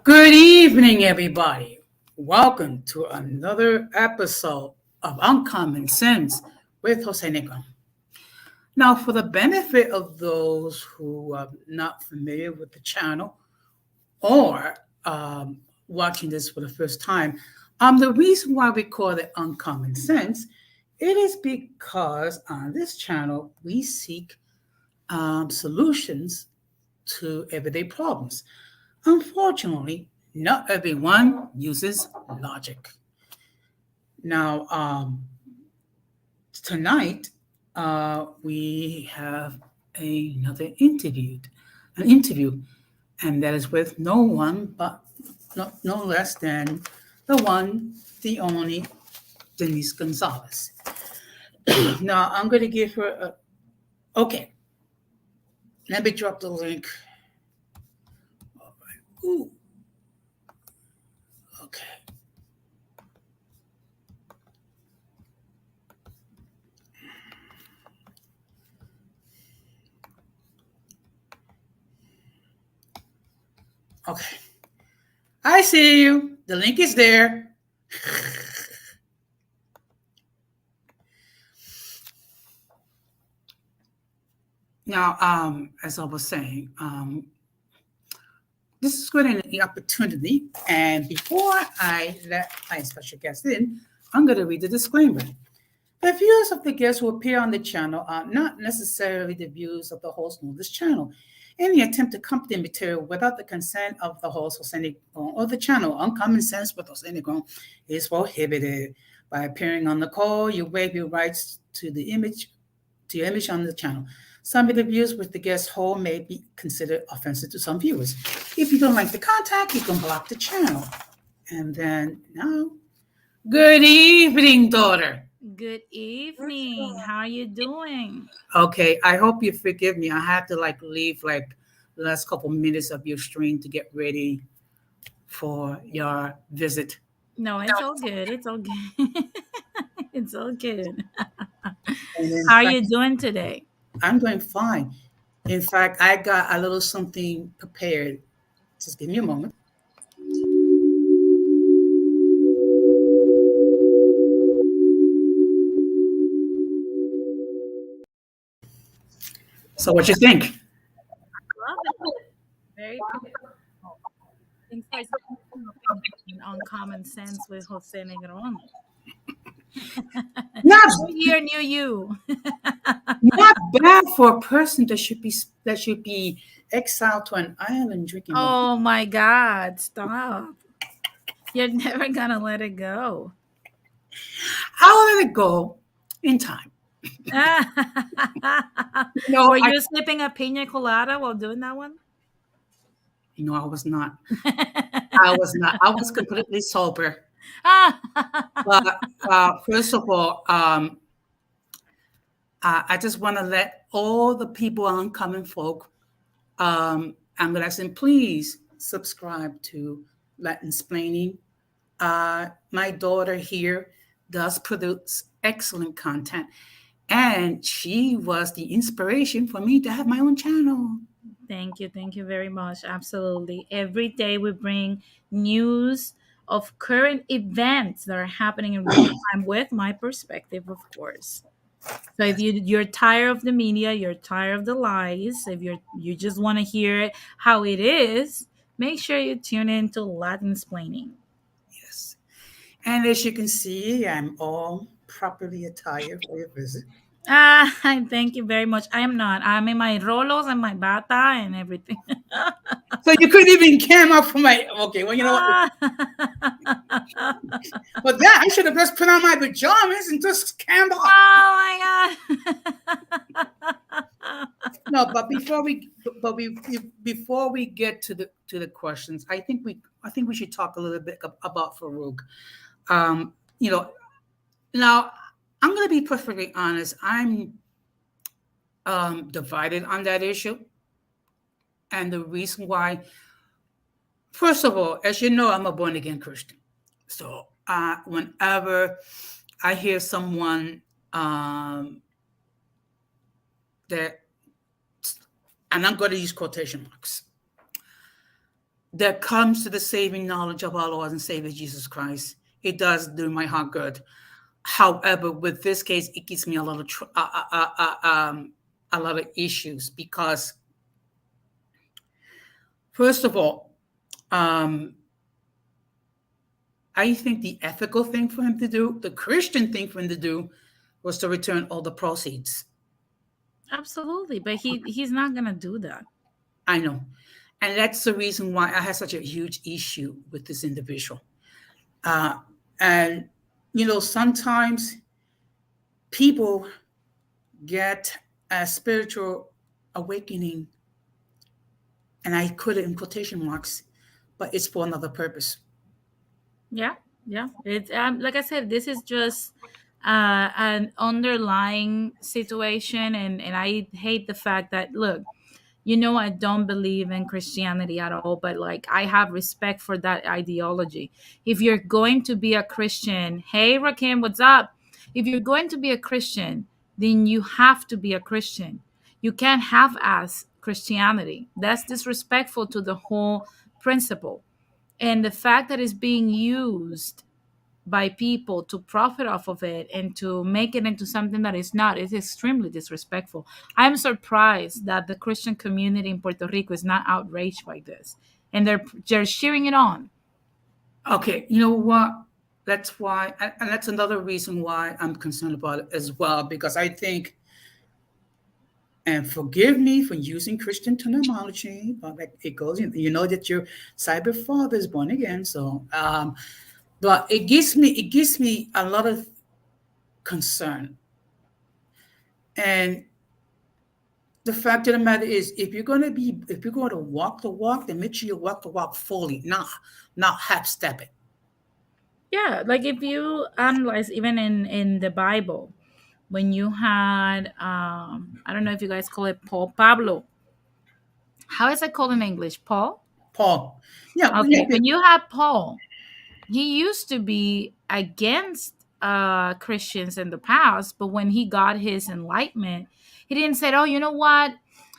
Good evening, everybody. Welcome to another episode of Uncommon Sense with Jose Negron. Now, for the benefit of those who are not familiar with the channel or watching this for the first time, the reason why we call it Uncommon Sense, it is because on this channel we seek solutions to everyday problems. Unfortunately, not everyone uses logic. Now, tonight we have an interview, and that is with no one but no less than the one, the only Denisse Gonzalez. Now, I'm going to give her okay. Let me drop the link. All right. Ooh. Okay. Okay. I see you. The link is there. Now, as I was saying, this is good an opportunity. And before I let my special guest in, I'm going to read the disclaimer. The views of the guests who appear on the channel are not necessarily the views of the host of this channel. Any attempt to copy the material without the consent of the host or the channel, Uncommon Sense with Jose Negron, is prohibited. By appearing on the call, you waive your rights to your image on the channel. Some of the views which the guests hold may be considered offensive to some viewers. If you don't like the content, you can block the channel. And then now, good evening, daughter. Good evening. How are you doing? Okay, I hope you forgive me. I had to leave the last couple minutes of your stream to get ready for your visit. No, it's all good. It's all good. It's all good. How are you doing today? I'm doing fine. In fact, I got a little something prepared. Just give me a moment. So what you think? Love it. Very powerful. Thanks for speaking opinion on common sense with Jose Negron. Not New year, new you. not bad for a person that should be exiled to an island drinking mojito. Oh my God, stop. You're never gonna let it go. I'll let it go in time. No, Were I you sipping a pina colada while doing that one? I was not. I was not. I was completely sober. But first of all, I just want to let all the people oncoming folk, I'm going to ask them, please subscribe to Latin Splaining. My daughter here does produce excellent content, and she was the inspiration for me to have my own channel. Thank you. Thank you very much. Absolutely. Every day we bring news of current events that are happening in real time with my perspective, of course. So if Yes, you're tired of the media, you're tired of the lies, if you just want to hear it how it is, make sure you tune in to Latin Splaining. yes. And as you can see, I'm all properly attired for your visit. Ah, thank you very much. I am not. I'm in my rolos and my bata and everything. So you couldn't even cam up for my. Okay, well, you know what? Ah. But that I should have just put on my pajamas and just cammed up. Oh my god. No, before we get to the questions, I think we should talk a little bit about Farouk. Um, you know, now I'm going to be perfectly honest. I'm divided on that issue, and the reason why, first of all, as you know, I'm a born again Christian. So whenever I hear someone that, and I'm going to use quotation marks, that comes to the saving knowledge of our Lord and Savior Jesus Christ, it does do my heart good. However, with this case, it gives me a lot of issues because, first of all, um, I think the ethical thing for him to do, the Christian thing for him to do, was to return all the proceeds. Absolutely, but he's not gonna do that. I know. And that's the reason why I had such a huge issue with this individual. Uh, and, sometimes people get a spiritual awakening, and I put it in quotation marks, but it's for another purpose. Yeah, yeah. It's like I said, this is just an underlying situation, and I hate the fact that look, I don't believe in Christianity at all, but like I have respect for that ideology. If you're going to be a Christian, hey Rakim, what's up? If you're going to be a Christian, then you have to be a Christian. You can't have as Christianity. That's disrespectful to the whole principle. And the fact that it's being used by people to profit off of it and to make it into something that is not is extremely disrespectful. I'm surprised that the Christian community in Puerto Rico is not outraged by this, and they're cheering it on. Okay, you know what? That's why, and that's another reason why I'm concerned about it as well, because I think, and forgive me for using Christian terminology, but like it goes, that your cyber father is born again. So, but it gives me a lot of concern. And the fact of the matter is, if you're going to walk the walk, then make sure you walk the walk fully, not half step it. Yeah, like if you analyze even in the Bible, when you had I don't know if you guys call it Paul Pablo. How is it called in English? Paul? Paul, yeah, Okay, when you had Paul, he used to be against Christians in the past, but when he got his enlightenment, he didn't say, "Oh, you know what?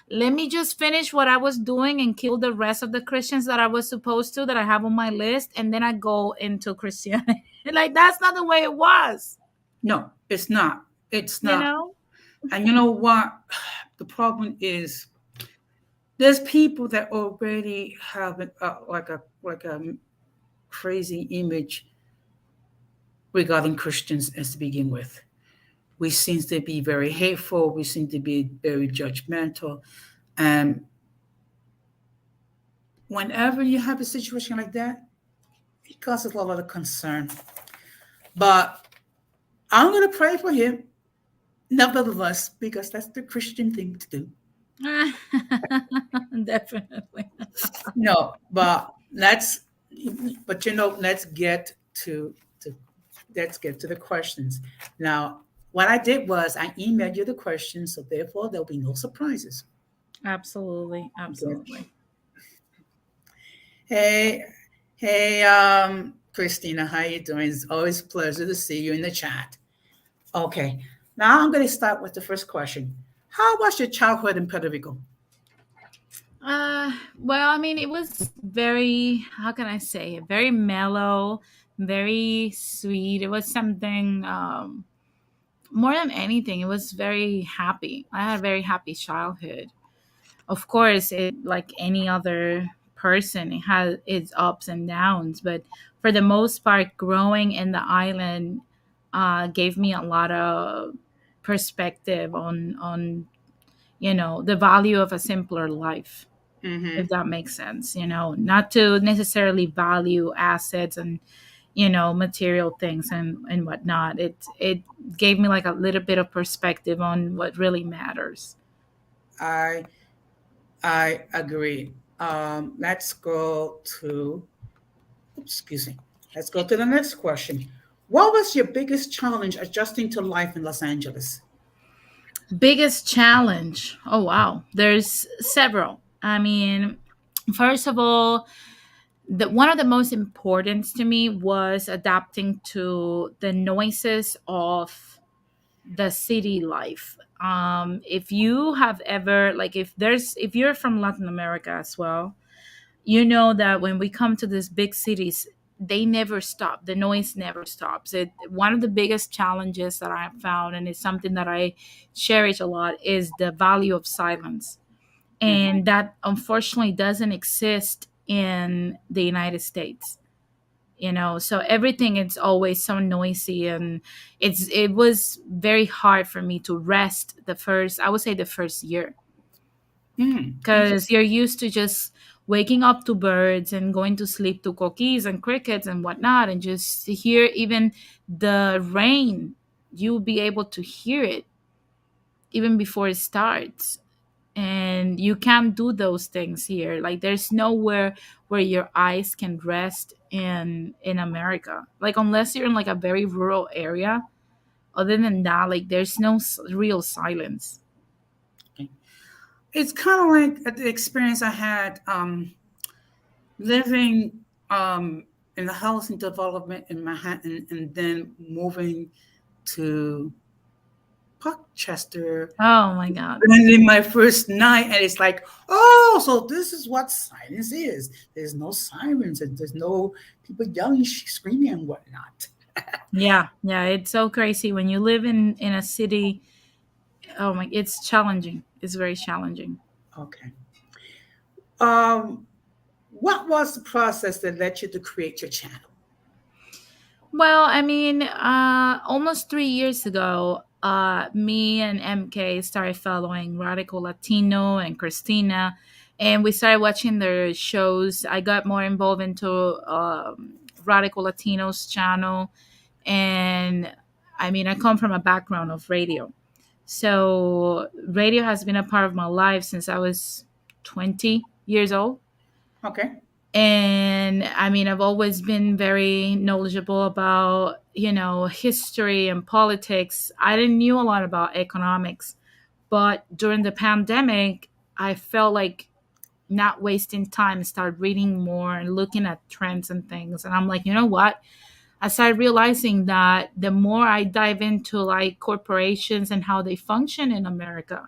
Let me just finish what I was doing and kill the rest of the Christians that I was supposed to that I have on my list, and then I go into Christianity." Like that's not the way it was, no, it's not. It's you not. know. And you know what? the problem is there's people that already have like a crazy image regarding Christians as to begin with. We seem to be very hateful. We seem to be very judgmental. And whenever you have a situation like that, it causes a lot of concern. But I'm going to pray for him, nevertheless, because that's the Christian thing to do. Definitely. No, let's get to let's get to the questions. Now, what I did was I emailed you the questions, so therefore there'll be no surprises. Absolutely. Okay. Absolutely. Hey, hey, Christina, how you doing? It's always a pleasure to see you in the chat. Okay, now I'm going to start with the first question. How was your childhood in Puerto Rico? Well, I mean, it was very, how can I say it? Very mellow, very sweet. It was something, more than anything, it was very happy. I had a very happy childhood. Of course, it like any other person, it has its ups and downs, but for the most part, growing in the island gave me a lot of perspective on the value of a simpler life, if Mm-hmm. that makes sense. Not to necessarily value assets and material things and whatnot. It gave me like a little bit of perspective on what really matters. I I agree. Let's go to excuse me. Let's go to the next question. What was your biggest challenge adjusting to life in Los Angeles? Biggest challenge? Oh wow, there's several. I mean, first of all, the one of the most important to me was adapting to the noises of the city life. If you have ever, like, if you're from Latin America as well, you know that when we come to these big cities, they never stop. The noise never stops. One of the biggest challenges that I have found, and it's something that I cherish a lot, is the value of silence. Mhm. And that unfortunately doesn't exist in the United States. So everything is always so noisy, and it was very hard for me to rest I would say the first year, because Interesting. you're used to just waking up to birds and going to sleep to cookies and crickets and whatnot, and just to hear even the rain. You'll be able to hear it even before it starts, and you can't do those things here. Like, there's nowhere where your eyes can rest in America, like, unless you're in like a very rural area. Other than that, like, there's no real silence. It's kind of like the experience I had living in the housing development in Manhattan and then moving to Parkchester. Oh my god. And in my first night, and it's like, oh, so this is what silence is. There's no sirens and there's no people yelling, screaming, and whatnot. Yeah, yeah, it's so crazy when you live in a city. Oh my, it's challenging. It's very challenging. Okay. Um, what was the process that led you to create your channel? Well, I mean, almost 3 years ago, me and MK started following Radical Latino and Christina, and we started watching their shows. I got more involved into Radical Latino's channel, and I mean, I come from a background of radio. So, radio has been a part of my life since I was 20 years old. Okay. And I mean, I've always been very knowledgeable about history and politics. I didn't knew a lot about economics, but during the pandemic, I felt like not wasting time, start reading more and looking at trends and things. And I'm like, you know what, I started realizing that the more I dive into like corporations and how they function in America,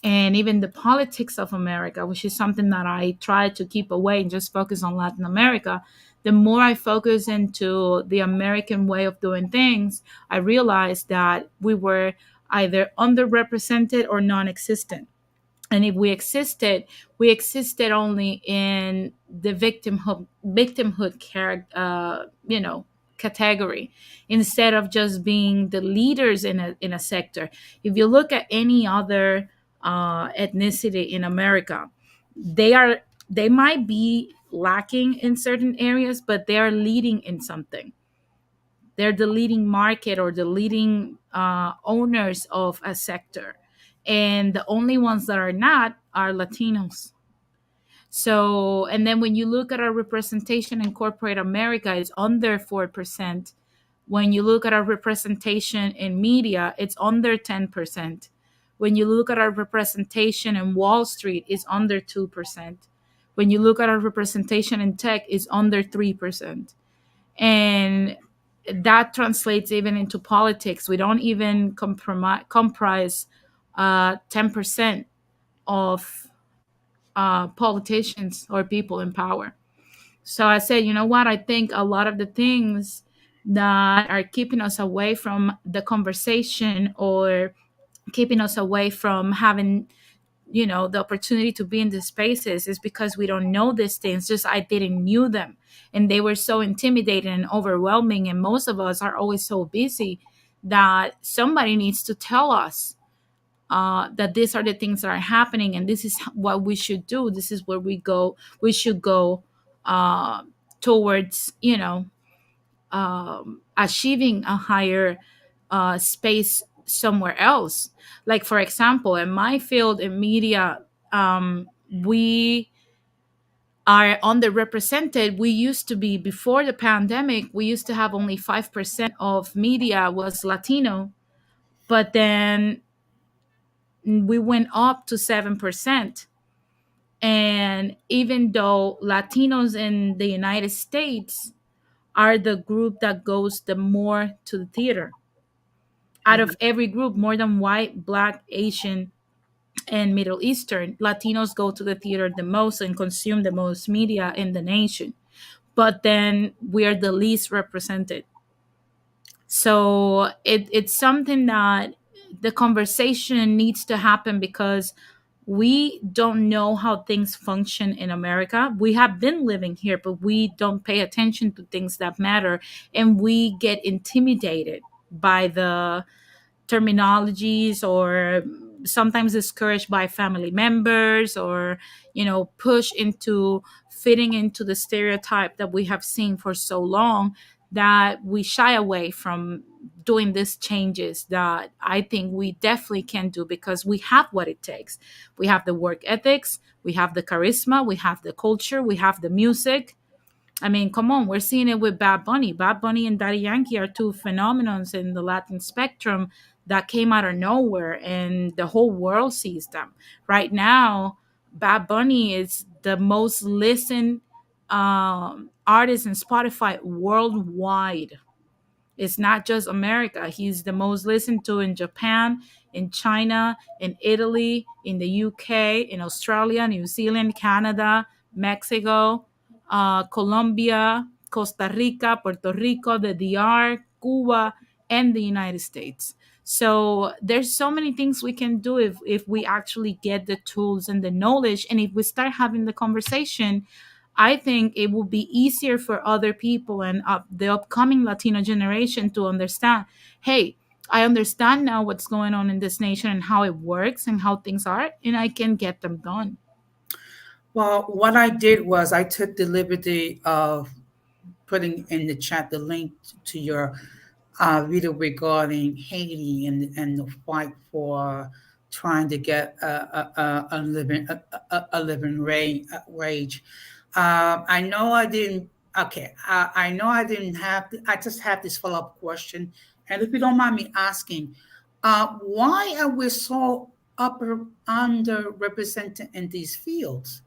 and even the politics of America, which is something that I try to keep away and just focus on Latin America, the more I focus into the American way of doing things, I realized that we were either underrepresented or non-existent. And if we existed only in the category, instead of just being the leaders in a sector. If you look at any other ethnicity in America, they might be lacking in certain areas, but they are leading in something. They're the leading market or the leading owners of a sector. And the only ones that are not are Latinos. So, and then when you look at our representation in corporate America, it's under 4%. When you look at our representation in media, it's under 10%. When you look at our representation in Wall Street, it's under 2%. When you look at our representation in tech, it's under 3%. And that translates even into politics. We don't even comprise 10% of politicians or people in power. So I said, you know what? I think a lot of the things that are keeping us away from the conversation or keeping us away from having, the opportunity to be in these spaces is because we don't know these things. Just I didn't knew them, and they were so intimidating and overwhelming. And most of us are always so busy that somebody needs to tell us that these are the things that are happening, and this is what we should do. This is where we should go uh, towards, achieving a higher space somewhere else. Like, for example, in my field in media, we are underrepresented. We used to be, before the pandemic, we used to have only 5% of media was Latino, but then we went up to 7%. And even though Latinos in the United States are the group that goes the more to the theater, out of every group, more than white, black, Asian, and Middle Eastern, Latinos go to the theater the most and consume the most media in the nation. But then we are the least represented. So it's something that the conversation needs to happen, because we don't know how things function in America. We have been living here, but we don't pay attention to things that matter. And we get intimidated by the terminologies, or sometimes discouraged by family members, or push into fitting into the stereotype that we have seen for so long, that we shy away from doing these changes that I think we definitely can do, because we have what it takes. We have the work ethics, we have the charisma, we have the culture, we have the music. I mean, come on, we're seeing it with Bad Bunny. Bad Bunny and Daddy Yankee are two phenomenons in the Latin spectrum that came out of nowhere, and the whole world sees them. Right now, Bad Bunny is the most listened artist in Spotify worldwide. It's not just America. He's the most listened to in Japan, in China, in Italy, in the UK, in Australia, New Zealand, Canada, Mexico, Colombia, Costa Rica, Puerto Rico, the DR, Cuba, and the United States. So there's so many things we can do if we actually get the tools and the knowledge, and if we start having the conversation. I think it will be easier for other people and the upcoming Latino generation to understand, hey, I understand now what's going on in this nation and how it works and how things are, and I can get them done. Well, what I did was I took the liberty of putting in the chat the link to your video regarding Haiti and the fight for trying to get a living wage. I know I didn't. Okay, I know I didn't have. I just have this follow up question, and if you don't mind me asking, why are we so upper underrepresented in these fields?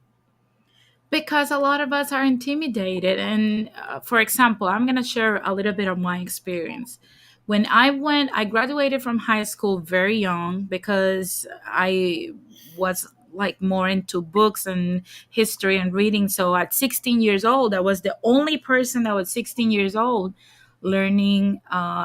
Because a lot of us are intimidated. And for example, I'm going to share a little bit of my experience. When I graduated from high school very young, because I was like more into books and history and reading. So at 16 years old, I was the only person that was 16 years old learning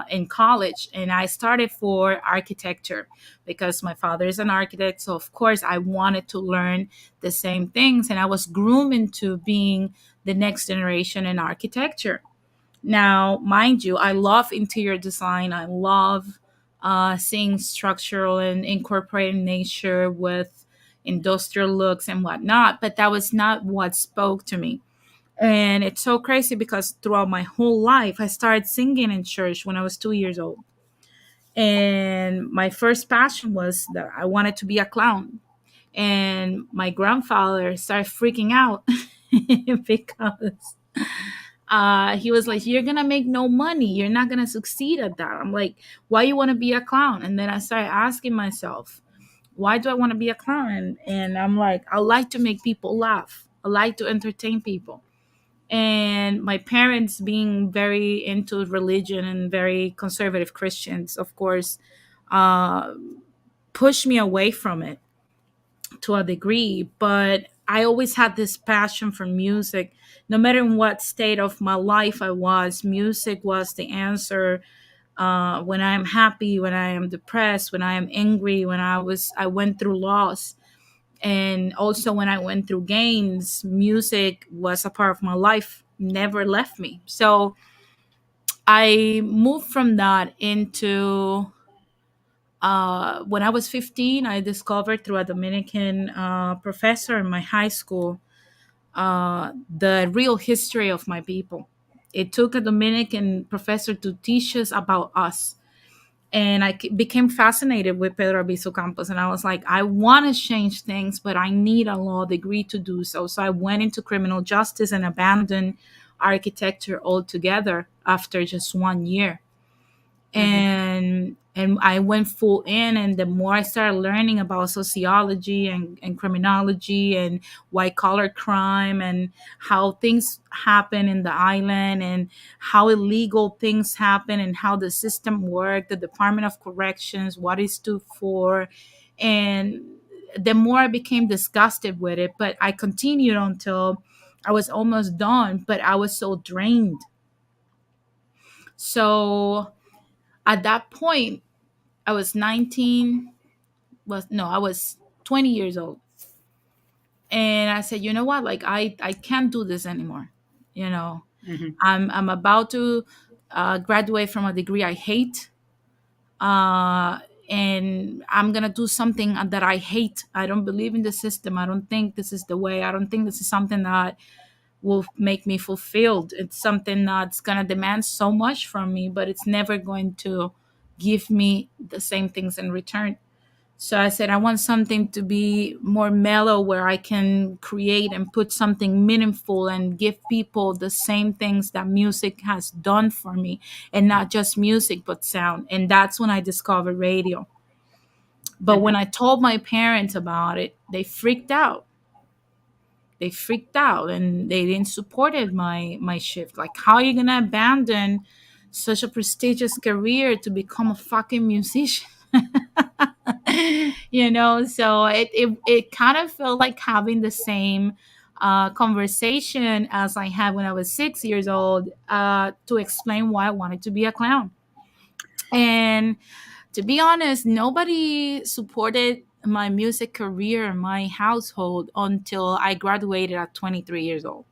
in college. And I started for architecture because my father is an architect. So, of course, I wanted to learn the same things. And I was groomed into being the next generation in architecture. Now, mind you, I love interior design. I love seeing structural and incorporating nature with industrial looks and whatnot, but that was not what spoke to me. And it's so crazy because throughout my whole life, I started singing in church when I was 2 years old. And my first passion was that I wanted to be a clown. And my grandfather started freaking out because he was like, "You're gonna make no money. You're not gonna succeed at that." I'm like, "Why you want to be a clown?" And then I started asking myself, "Why do I want to be a clown?" And I'm like, "I like to make people laugh. I like to entertain people." And my parents, being very into religion and very conservative Christians, of course, uh, pushed me away from it to a degree. But I always had this passion for music. No matter in what state of my life I was, music was the answer. When I am happy, when I am depressed, when I am angry, when I went through loss, and also when I went through gains, music was a part of my life, never left me. So I moved from that into when I was 15, I discovered through a Dominican professor in my high school the real history of my people. It took a Dominican professor to teach us about us. And became fascinated with Pedro Albizu Campos. And I was like, I want to change things, but I need a law degree to do so. So I went into criminal justice and abandoned architecture altogether after just 1 year. Mm-hmm. And I went full in, and the more I started learning about sociology and criminology and white collar crime and how things happen in the island and how illegal things happen and how the system worked, the Department of Corrections, what it stood for, and the more I became disgusted with it. But I continued until I was almost done, but I was so drained. So at that point, I was 19, was no, I was 20 years old. And I said, you know what? Like I can't do this anymore. You know, Mm-hmm. I'm about to graduate from a degree I hate. Uh and I'm gonna do something that I hate. I don't believe in the system. I don't think this is the way. I don't think this is something that will make me fulfilled. It's something that's gonna demand so much from me, but it's never going to give me the same things in return. So I said, I want something to be more mellow where I can create and put something meaningful and give people the same things that music has done for me, and not just music, but sound. And that's when I discovered radio. But when Mm-hmm. I told my parents about it, they freaked out. They freaked out and they didn't supported my shift. Like, how are you gonna abandon such a prestigious career to become a fucking musician? So it kind of felt like having the same conversation as I had when I was 6 years old, to explain why I wanted to be a clown. And to be honest, nobody supported my music career in my household until I graduated at 23 years old.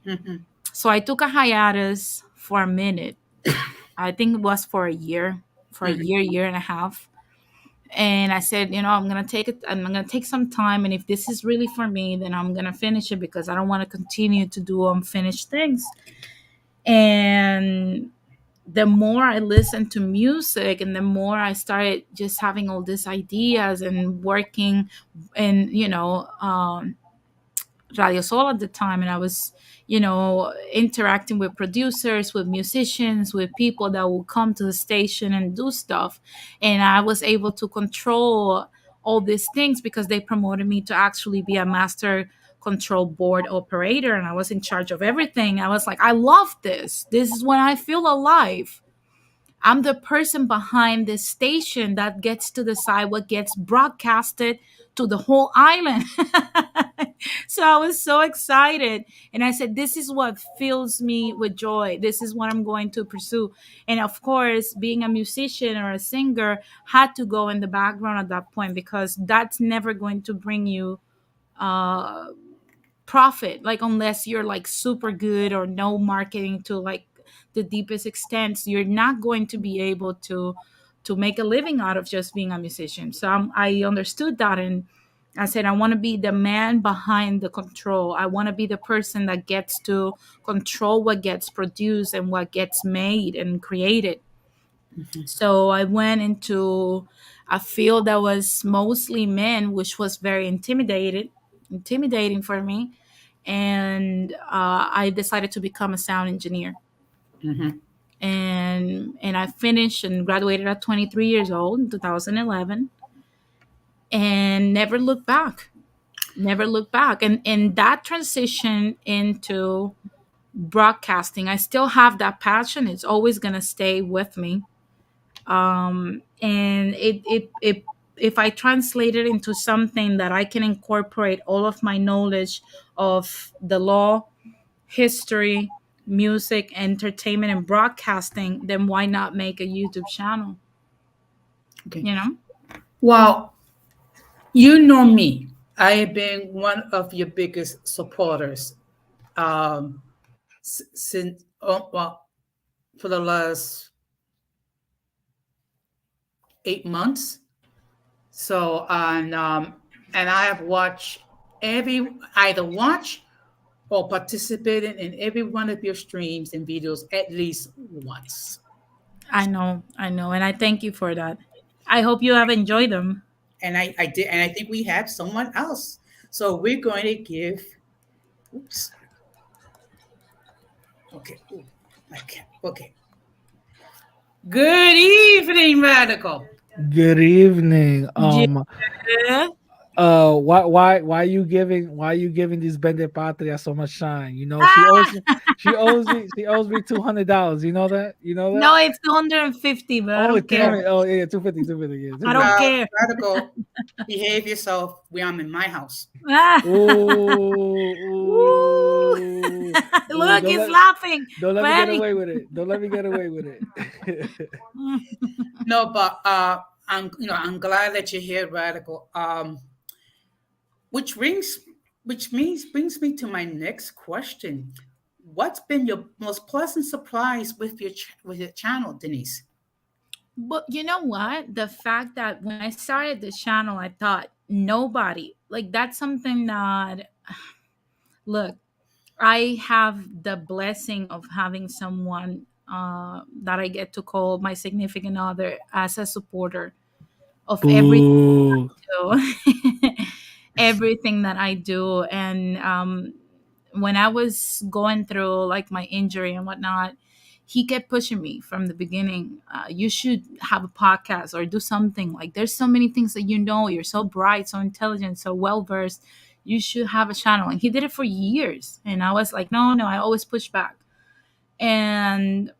Mm-hmm. So I took a hiatus for a minute. I think it was for a year, Mm-hmm. year and a half. And I said, I'm gonna take it. I'm gonna take some time, and if this is really for me, then I'm gonna finish it because I don't want to continue to do unfinished things. And the more I listened to music, and the more I started just having all these ideas and working, and Radio Sol at the time, and I was, interacting with producers, with musicians, with people that would come to the station and do stuff. And I was able to control all these things because they promoted me to actually be a master control board operator, and I was in charge of everything. I was like, I love this. This is when I feel alive. I'm the person behind this station that gets to decide what gets broadcasted to the whole island. So I was so excited. And I said, this is what fills me with joy. This is what I'm going to pursue. And of course, being a musician or a singer had to go in the background at that point, because that's never going to bring you uh, profit, like unless you're like super good or no marketing to like the deepest extents, you're not going to be able to make a living out of just being a musician. So I understood that, and I said I want to be the man behind the control. I want to be the person that gets to control what gets produced and what gets made and created. Mhm. So I went into a field that was mostly men, which was very intimidating for me. And I decided to become a sound engineer. Mhm. And I finished and graduated at 23 years old in 2011, and never looked back. Never looked back. And that transition into broadcasting, I still have that passion. It's always going to stay with me. And it if I translate it into something that I can incorporate all of my knowledge of the law, history, music, entertainment, and broadcasting, then why not make a YouTube channel? Okay. You know? Well, you know me. I have been one of your biggest supporters since well, for the last 8 months. So and I have watched either watch or participated in every one of your streams and videos at least once. I know, and I thank you for that. I hope you have enjoyed them. And I did, and I think we have someone else. So we're going to give. Oops. Okay. Ooh, okay. Okay. Good evening, Radical. Good evening. Yeah. Why you giving this Bende Patria so much shine? You know, Ah! she owes me $200. You know that? You know that? No, it's 250, but I Oh, don't damn care. it. Oh yeah, 250, 250, yeah, I don't 250. care. Radical, behave yourself. We are in my house. Ah! Woo! Ooh, ooh, Look, he's laughing. don't let me get Funny. away with it. Don't let me get away with it. No, but I'm glad that you're here, Radical. Which brings brings me to my next question. What's been your most pleasant surprise with with your channel, Denise? But you know what? The fact that when I started the channel, I thought nobody, like, that's something that, look, I have the blessing of having someone that I get to call my significant other as a supporter of everything Boo. I do. Everything that I do. And when I was going through like my injury and whatnot, he kept pushing me from the beginning. You should have a podcast or do something. Like, there's so many things that you know. You're so bright, so intelligent, so well versed. You should have a channel. And he did it for years. And I was like, no, no. I always push back. And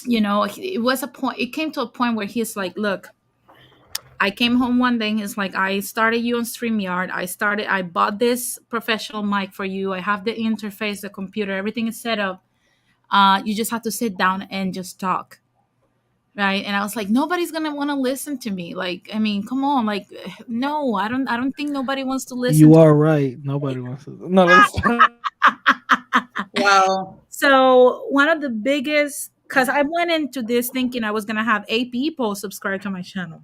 it was a point. It came to a point where he's like, look. I came home one day and he's like, I started you on StreamYard. I bought this professional mic for you. I have the interface, the computer, everything is set up. You just have to sit down and just talk. Right. And I was like, nobody's gonna want to listen to me. Like, I mean, come on. Like, no, I don't think nobody wants to listen You to are right. Nobody wants to. No, that's Well, So one of the biggest, because I went into this thinking I was gonna have 8 people subscribe to my channel.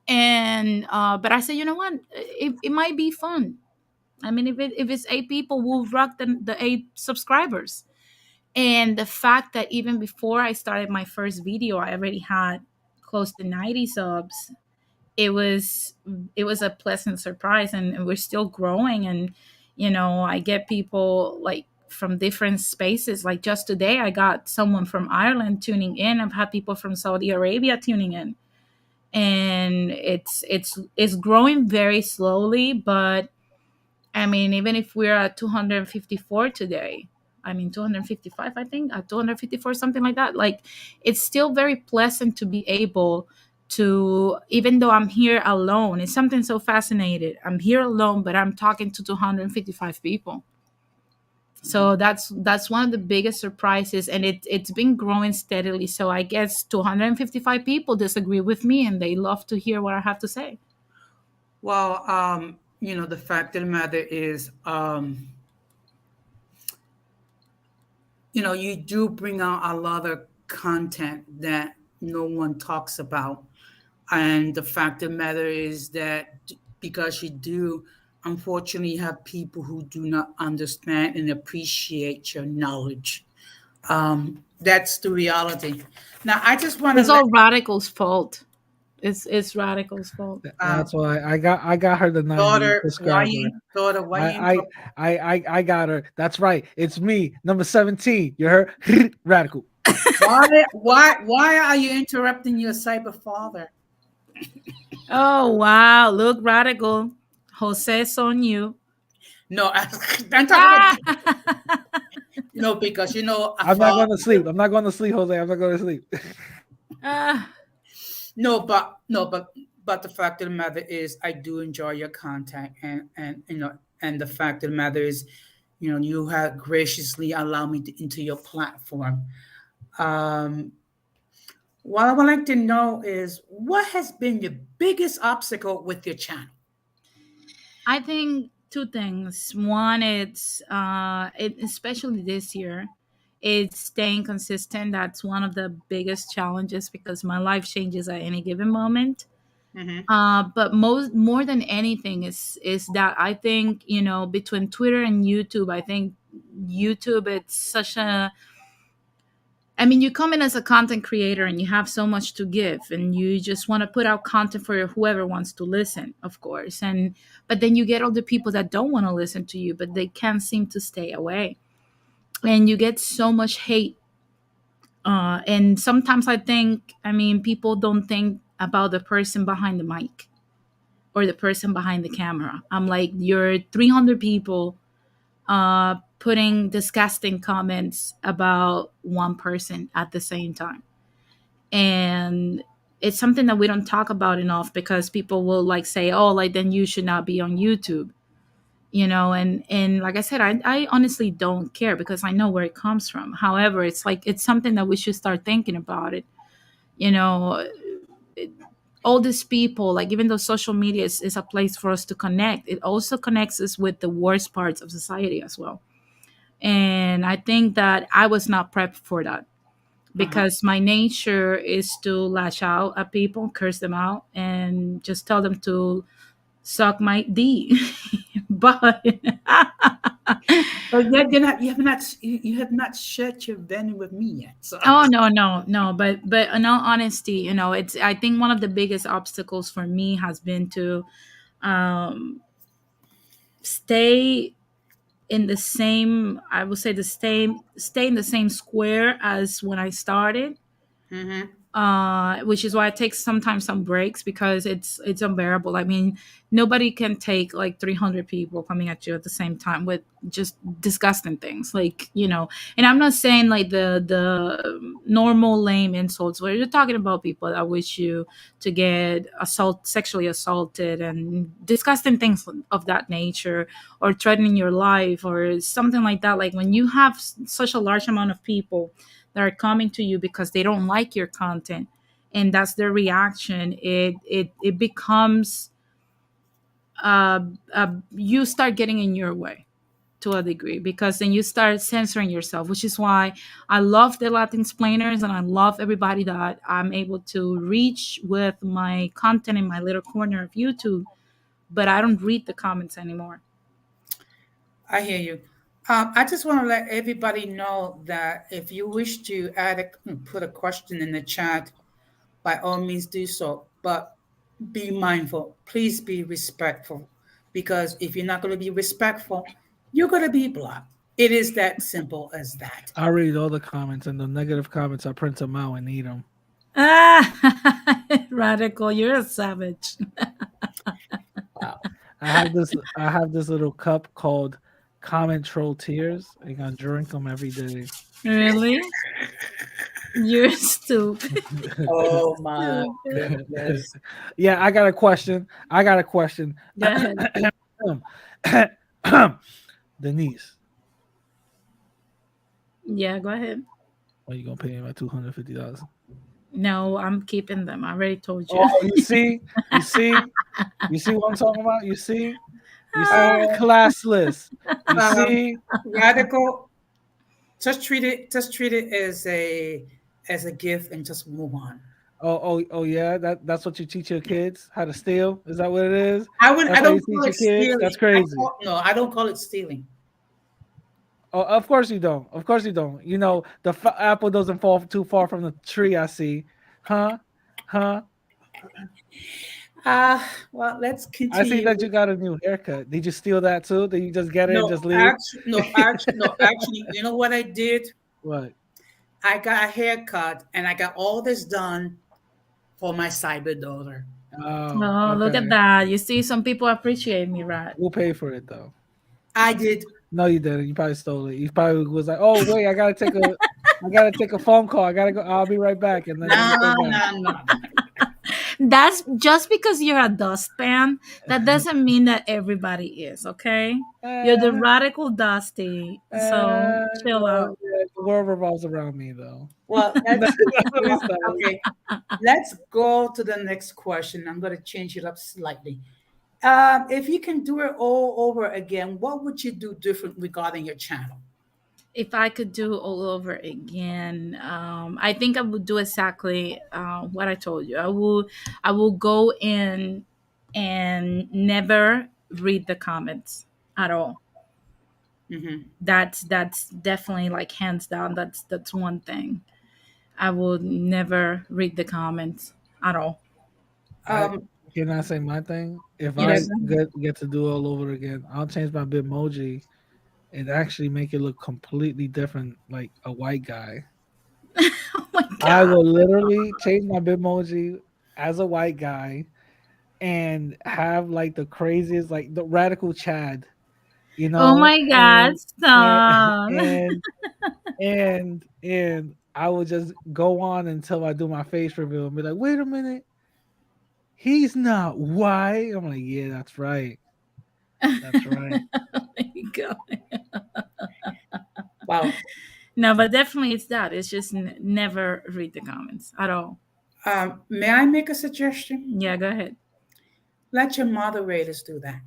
And but I said, you know what? It might be fun. I mean, if it's 8 people, we'll rock the 8 subscribers. And the fact that even before I started my first video, I already had close to 90 subs. It was it was a pleasant surprise, and we're still growing. And I get people like from different spaces. Like just today, I got someone from Ireland tuning in. I've had people from Saudi Arabia tuning in, and it's growing very slowly. But I mean, even if we're at 254 today, I mean 255, I think, at 254, something like that. Like, it's still very pleasant to be able to, even though I'm here alone, it's something so fascinating. I'm here alone, but I'm talking to 255 people. So that's one of the biggest surprises, and it's been growing steadily. So I guess 255 people disagree with me, and they love to hear what I have to say. Well, the fact of the matter is, you do bring out a lot of content that no one talks about. And the fact of the matter is that because you do, unfortunately, have people who do not understand and appreciate your knowledge. That's the reality. Now, I just want to It's let all Radical's fault. It's Radical's fault. uh, That's why I got her the 90 daughter, subscriber. why I you I interrupt? I got her. That's right. It's me, number 17. You heard? Radical. Why are you interrupting your cyber father? Oh wow! Look, Radical. Jose's on you. No, I'm talking about Ah! because a I'm not father. going to sleep. I'm not going to sleep, Jose. I'm not going to sleep. Ah, No, but the fact of the matter is, I do enjoy your content, and the fact of the matter is, you have graciously allowed me into your platform. Um, what I would like to know is what has been your biggest obstacle with your channel? I think two things. One, especially this year, it's staying consistent. That's one of the biggest challenges because my life changes at any given moment. Hmm. But more than anything is that I think, between Twitter and YouTube, I think YouTube, it's such a, I mean, you come in as a content creator and you have so much to give, and you just want to put out content for whoever wants to listen, of course. But then you get all the people that don't want to listen to you, but they can't seem to stay away, and you get so much hate. And sometimes I think, I mean, people don't think about the person behind the mic or the person behind the camera. I'm like, you're 300 people putting disgusting comments about one person at the same time, and it's something that we don't talk about enough because people will like say, oh, like then you should not be on YouTube, and like I said, I honestly don't care because I know where it comes from. However, it's like it's something that we should start thinking about it, you know all these people, like, even though social media is a place for us to connect, it also connects us with the worst parts of society as well. And I think that I was not prepped for that Uh-huh. because my nature is to lash out at people, curse them out, and just tell them to suck my D. But But yet you have not shared your venom with me yet. So oh no, no, no. But in all honesty, it's, I think one of the biggest obstacles for me has been to um, stay in the same. I would say the same, stay in the same square as when I started, hmm which is why I take sometimes some breaks because it's unbearable. I mean, nobody can take like 300 people coming at you at the same time with just disgusting things, like, And I'm not saying like the normal lame insults where you're talking about people that wish you to get sexually assaulted, and disgusting things of that nature, or threatening your life or something like that. Like when you have such a large amount of people that are coming to you because they don't like your content, and that's their reaction, it becomes you start getting in your way to a degree, because then you start censoring yourself, which is why I love the Latin explainers and I love everybody that I'm able to reach with my content in my little corner of YouTube, but I don't read the comments anymore. I hear you. I just want to let everybody know that if you wish to put a question in the chat, by all means do so. But be mindful. Please be respectful, because if you're not going to be respectful, you're going to be blocked. It is that simple as that. I read all the comments, and the negative comments, I print them out and eat them. Ah, Radical, you're a savage. I have this little cup called Comment Troll Tears. I gotta drink them every day. Really? You're stupid. Oh my Stupid. goodness. Yeah, I got a question. I got a question. Go ahead. Denise, Yeah, go ahead. are you gonna pay me my $250? No, I'm keeping them. I already told you. Oh, you see, you see what I'm talking about. You see, Ah, Uh, classless. You um, see. Radical. Just treat it as a gift and just move on. Oh yeah. That's what you teach your kids how to steal. Is that what it is? I That's how you don't teach call your it kids. stealing. That's crazy. No, I don't call it stealing. Oh, of course you don't. Of course you don't. You know the apple doesn't fall too far from the tree. I see. Huh? Huh? Well, let's I see that continue. you got a new haircut. Did you steal that too? Did you just get it and No, just leave? actually, you know what I did? What? I got a haircut and I got all this done for my cyber daughter. Oh, oh, look at okay. that. You see, some people appreciate me, right? We'll pay for it though. I did. No, you didn't. You probably stole it. You probably was like, "Oh, wait, I gotta take a phone call. I gotta go. I'll be right back," and then never No, came back. no, no. That's just because you're a dustpan, that doesn't mean that everybody is, okay? You're the Uh, radical dusty. So chill no, out. yeah, the world revolves around me, though. Well, That's let's what he says. okay. Let's go to the next question. I'm going to change it up slightly. If you can do it all over again, what would you do different regarding your channel? If I could do all over again, I think I would do exactly what I told you. I will go in and never read the comments at all. Hmm. That's definitely like hands down. That's one thing. I will never read the comments at all. I Um, can I say my thing? If I Yes. yes. get to do it all over again, I'll change my Bitmoji and actually make it look completely different, like a white guy. Oh my I god. will literally change my Bitmoji as a white guy and have like the craziest, like the radical Chad, you Oh know, my god. and Stop. and and I will just go on until I do my face reveal and be like, wait a minute, he's not white. I'm like, yeah, that's right. That's right. Oh my god. Wow. No, but definitely it's that. It's just never read the comments at all. May I make a suggestion? Yeah, go ahead. Let your moderators do that.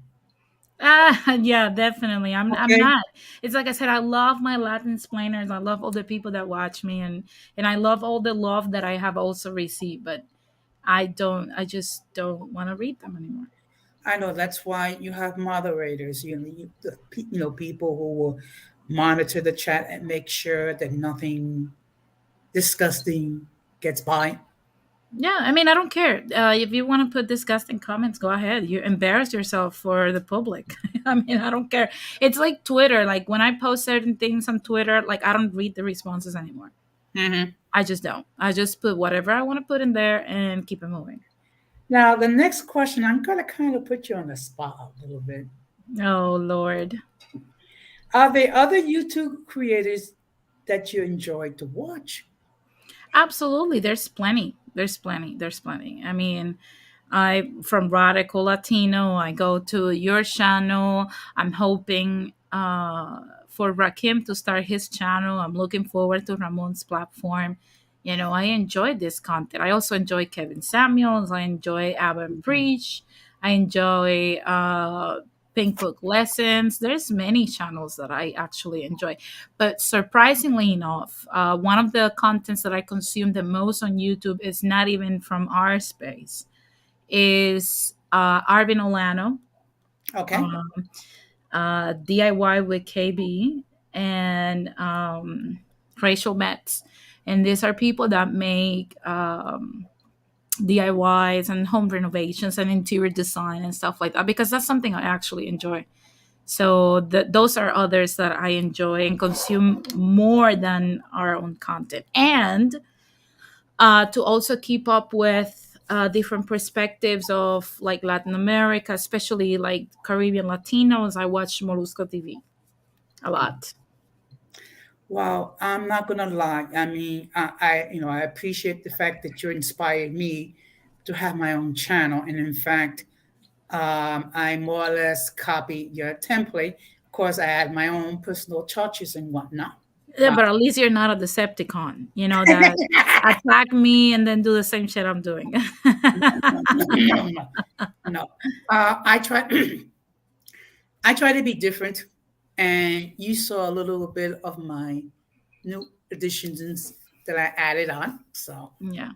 Ah, yeah, definitely. I'm Okay. not. It's like I said, I love my Latin explainers. I love all the people that watch me, and I love all the love that I have also received, but I just don't want to read them anymore. I know that's why you have moderators. People who will monitor the chat and make sure that nothing disgusting gets by. Yeah, I mean, I don't care. If you want to put disgusting comments, go ahead. You embarrass yourself for the public. I mean, I don't care. It's like Twitter. Like when I post certain things on Twitter, like I don't read the responses anymore. Hmm. I just don't. I just put whatever I want to put in there and keep it moving. Now, the next question, I'm going to kind of put you on the spot a little bit. Oh Lord. Are there other YouTube creators that you enjoy to watch? Absolutely. There's plenty. There's plenty. There's plenty. I mean, I from Radical Latino, I go to your channel. I'm hoping for Rakim to start his channel. I'm looking forward to Ramon's platform. You know, I enjoy this content. I also enjoy Kevin Samuels. I enjoy Abba Preach. I enjoy Pink Book Lessons. There's many channels that I actually enjoy. But surprisingly enough, one of the contents that I consume the most on YouTube is not even from our space. Is Arvin Olano, Okay. um, DIY with KB, and Rachel Metz. And these are people that make DIYs and home renovations and interior design and stuff like that because that's something I actually enjoy. So those are others that I enjoy and consume more than our own content. And to also keep up with different perspectives of like Latin America, especially like Caribbean Latinos, I watch Molusco TV a lot. Well, I'm not gonna lie. I mean, I appreciate the fact that you inspired me to have my own channel, and in fact, I more or less copied your template. Of course, I had my own personal touches and whatnot. Yeah, but at least you're not a Decepticon, you know, that attack me and then do the same shit I'm doing. No, no, no. I try. I try to be different, and you saw a little bit of my new additions that I added on. So, Yeah.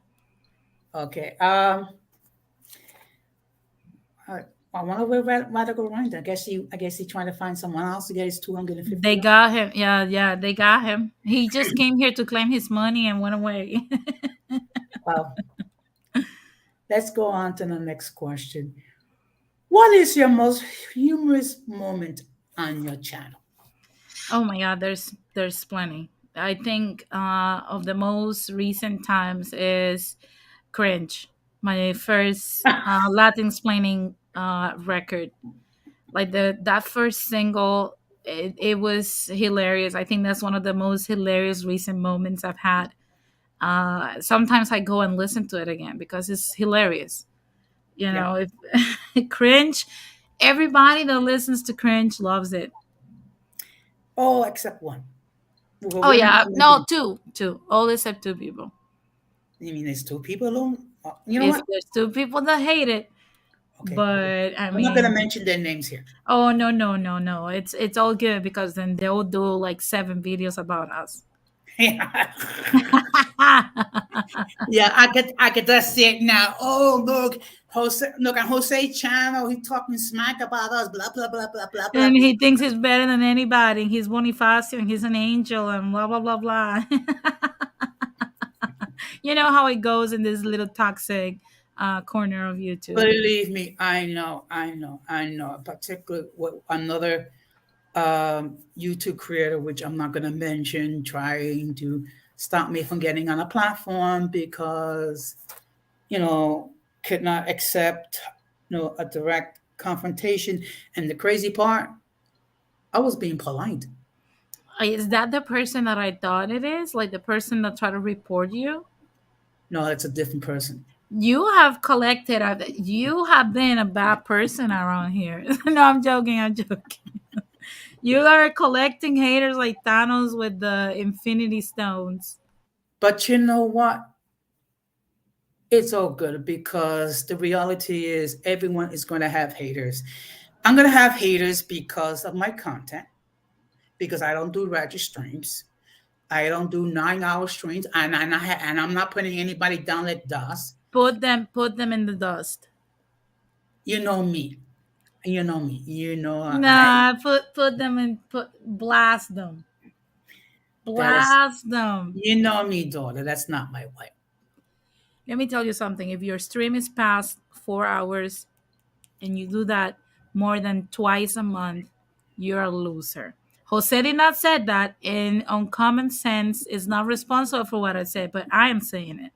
okay. I, I want to rather go Ryan. I guess he's trying to find someone else to get his They $250. got him. Yeah, yeah, they got him. He just came here to claim his money and went away. Well, let's go on to the next question. What is your most humorous moment on your channel? Oh my god, there's plenty. I think of the most recent times is Cringe, my first Latin explaining record. Like the that first single, it was hilarious. I think that's one of the most hilarious recent moments I've had. Sometimes I go and listen to it again because it's hilarious. You Yeah. know, if Cringe, everybody that listens to Cringe loves it. All except one. Well, Oh we're not yeah, going to no, mention. two, all except two people. You mean there's two people alone? You know If what? there's two people that hate it, Okay. but I I'm not going to mean, mention their names here. oh no, no, no, no, it's all good because then they'll do like 7 videos about us. Yeah. Yeah, I could just see it now. Oh, look on Jose channel. He talking smack about us. Blah blah blah blah blah blah. And he thinks he's better than anybody. He's Bonifacio and he's an angel and blah blah blah blah. You know how it goes in this little toxic corner of YouTube. Believe me, I know. Particularly what another YouTube creator, which I'm not going to mention, trying to stop me from getting on a platform because you know could not accept a direct confrontation. And the crazy part, I was being polite. Is that the person that I thought it is? Like the person that tried to report you? No, it's a different person. You have collected, you have been a bad person around here. No, I'm joking. I'm joking. You are collecting haters like Thanos with the Infinity Stones. But you know what? It's all good because the reality is everyone is going to have haters. I'm going to have haters because of my content, because I don't do ratchet streams. I don't do 9 hour streams, and I'm not putting anybody down like dust. Put them in the dust. You know me. You know me. You know Nah, put them in, put blast them. that is. Blast them. You know me, daughter. That's not my way. Let me tell you something. If your stream is past 4 hours and you do that more than twice a month, you're a loser. Jose did not said that, and on common sense is not responsible for what I said, but I am saying it.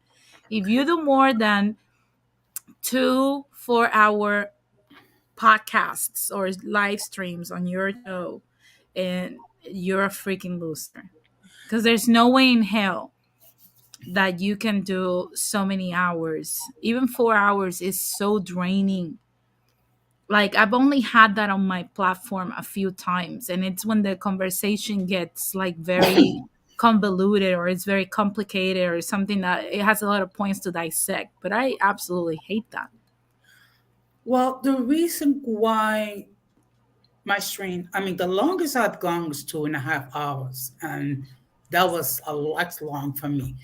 If you do more than 2 4-hour podcasts or live streams on your show, and you're a freaking loser. Because there's no way in hell that you can do so many hours. Even 4 hours is so draining. Like I've only had that on my platform a few times, and it's when the conversation gets like very convoluted or it's very complicated or something that it has a lot of points to dissect. But I absolutely hate that. Well, the reason why my stream, I mean, the longest I've gone was 2.5 hours, and that was a lot long for me.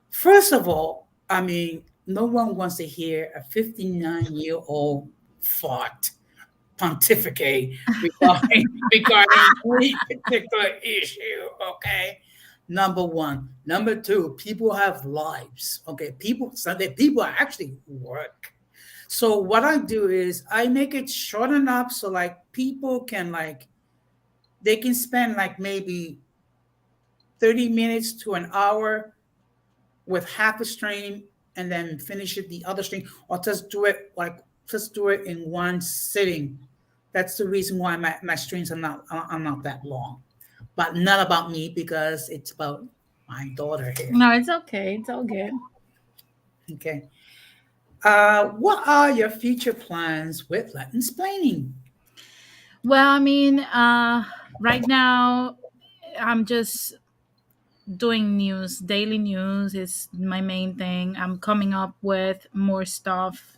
First of all, I mean, no one wants to hear a 59-year-old fart pontificate regarding any particular issue. Okay, number one. Number two, people have lives. Okay, people actually work. So what I do is I make it short enough so like people can like they can spend like maybe 30 minutes to an hour with half a stream and then finish it the other stream, or just do it in one sitting. That's the reason why my streams are not that long. but not about me because it's about my daughter here. No, it's okay. It's all good. Okay. What are your future plans with Latin splaining? Well, I mean, right now I'm just doing news. Daily news is my main thing. I'm coming up with more stuff.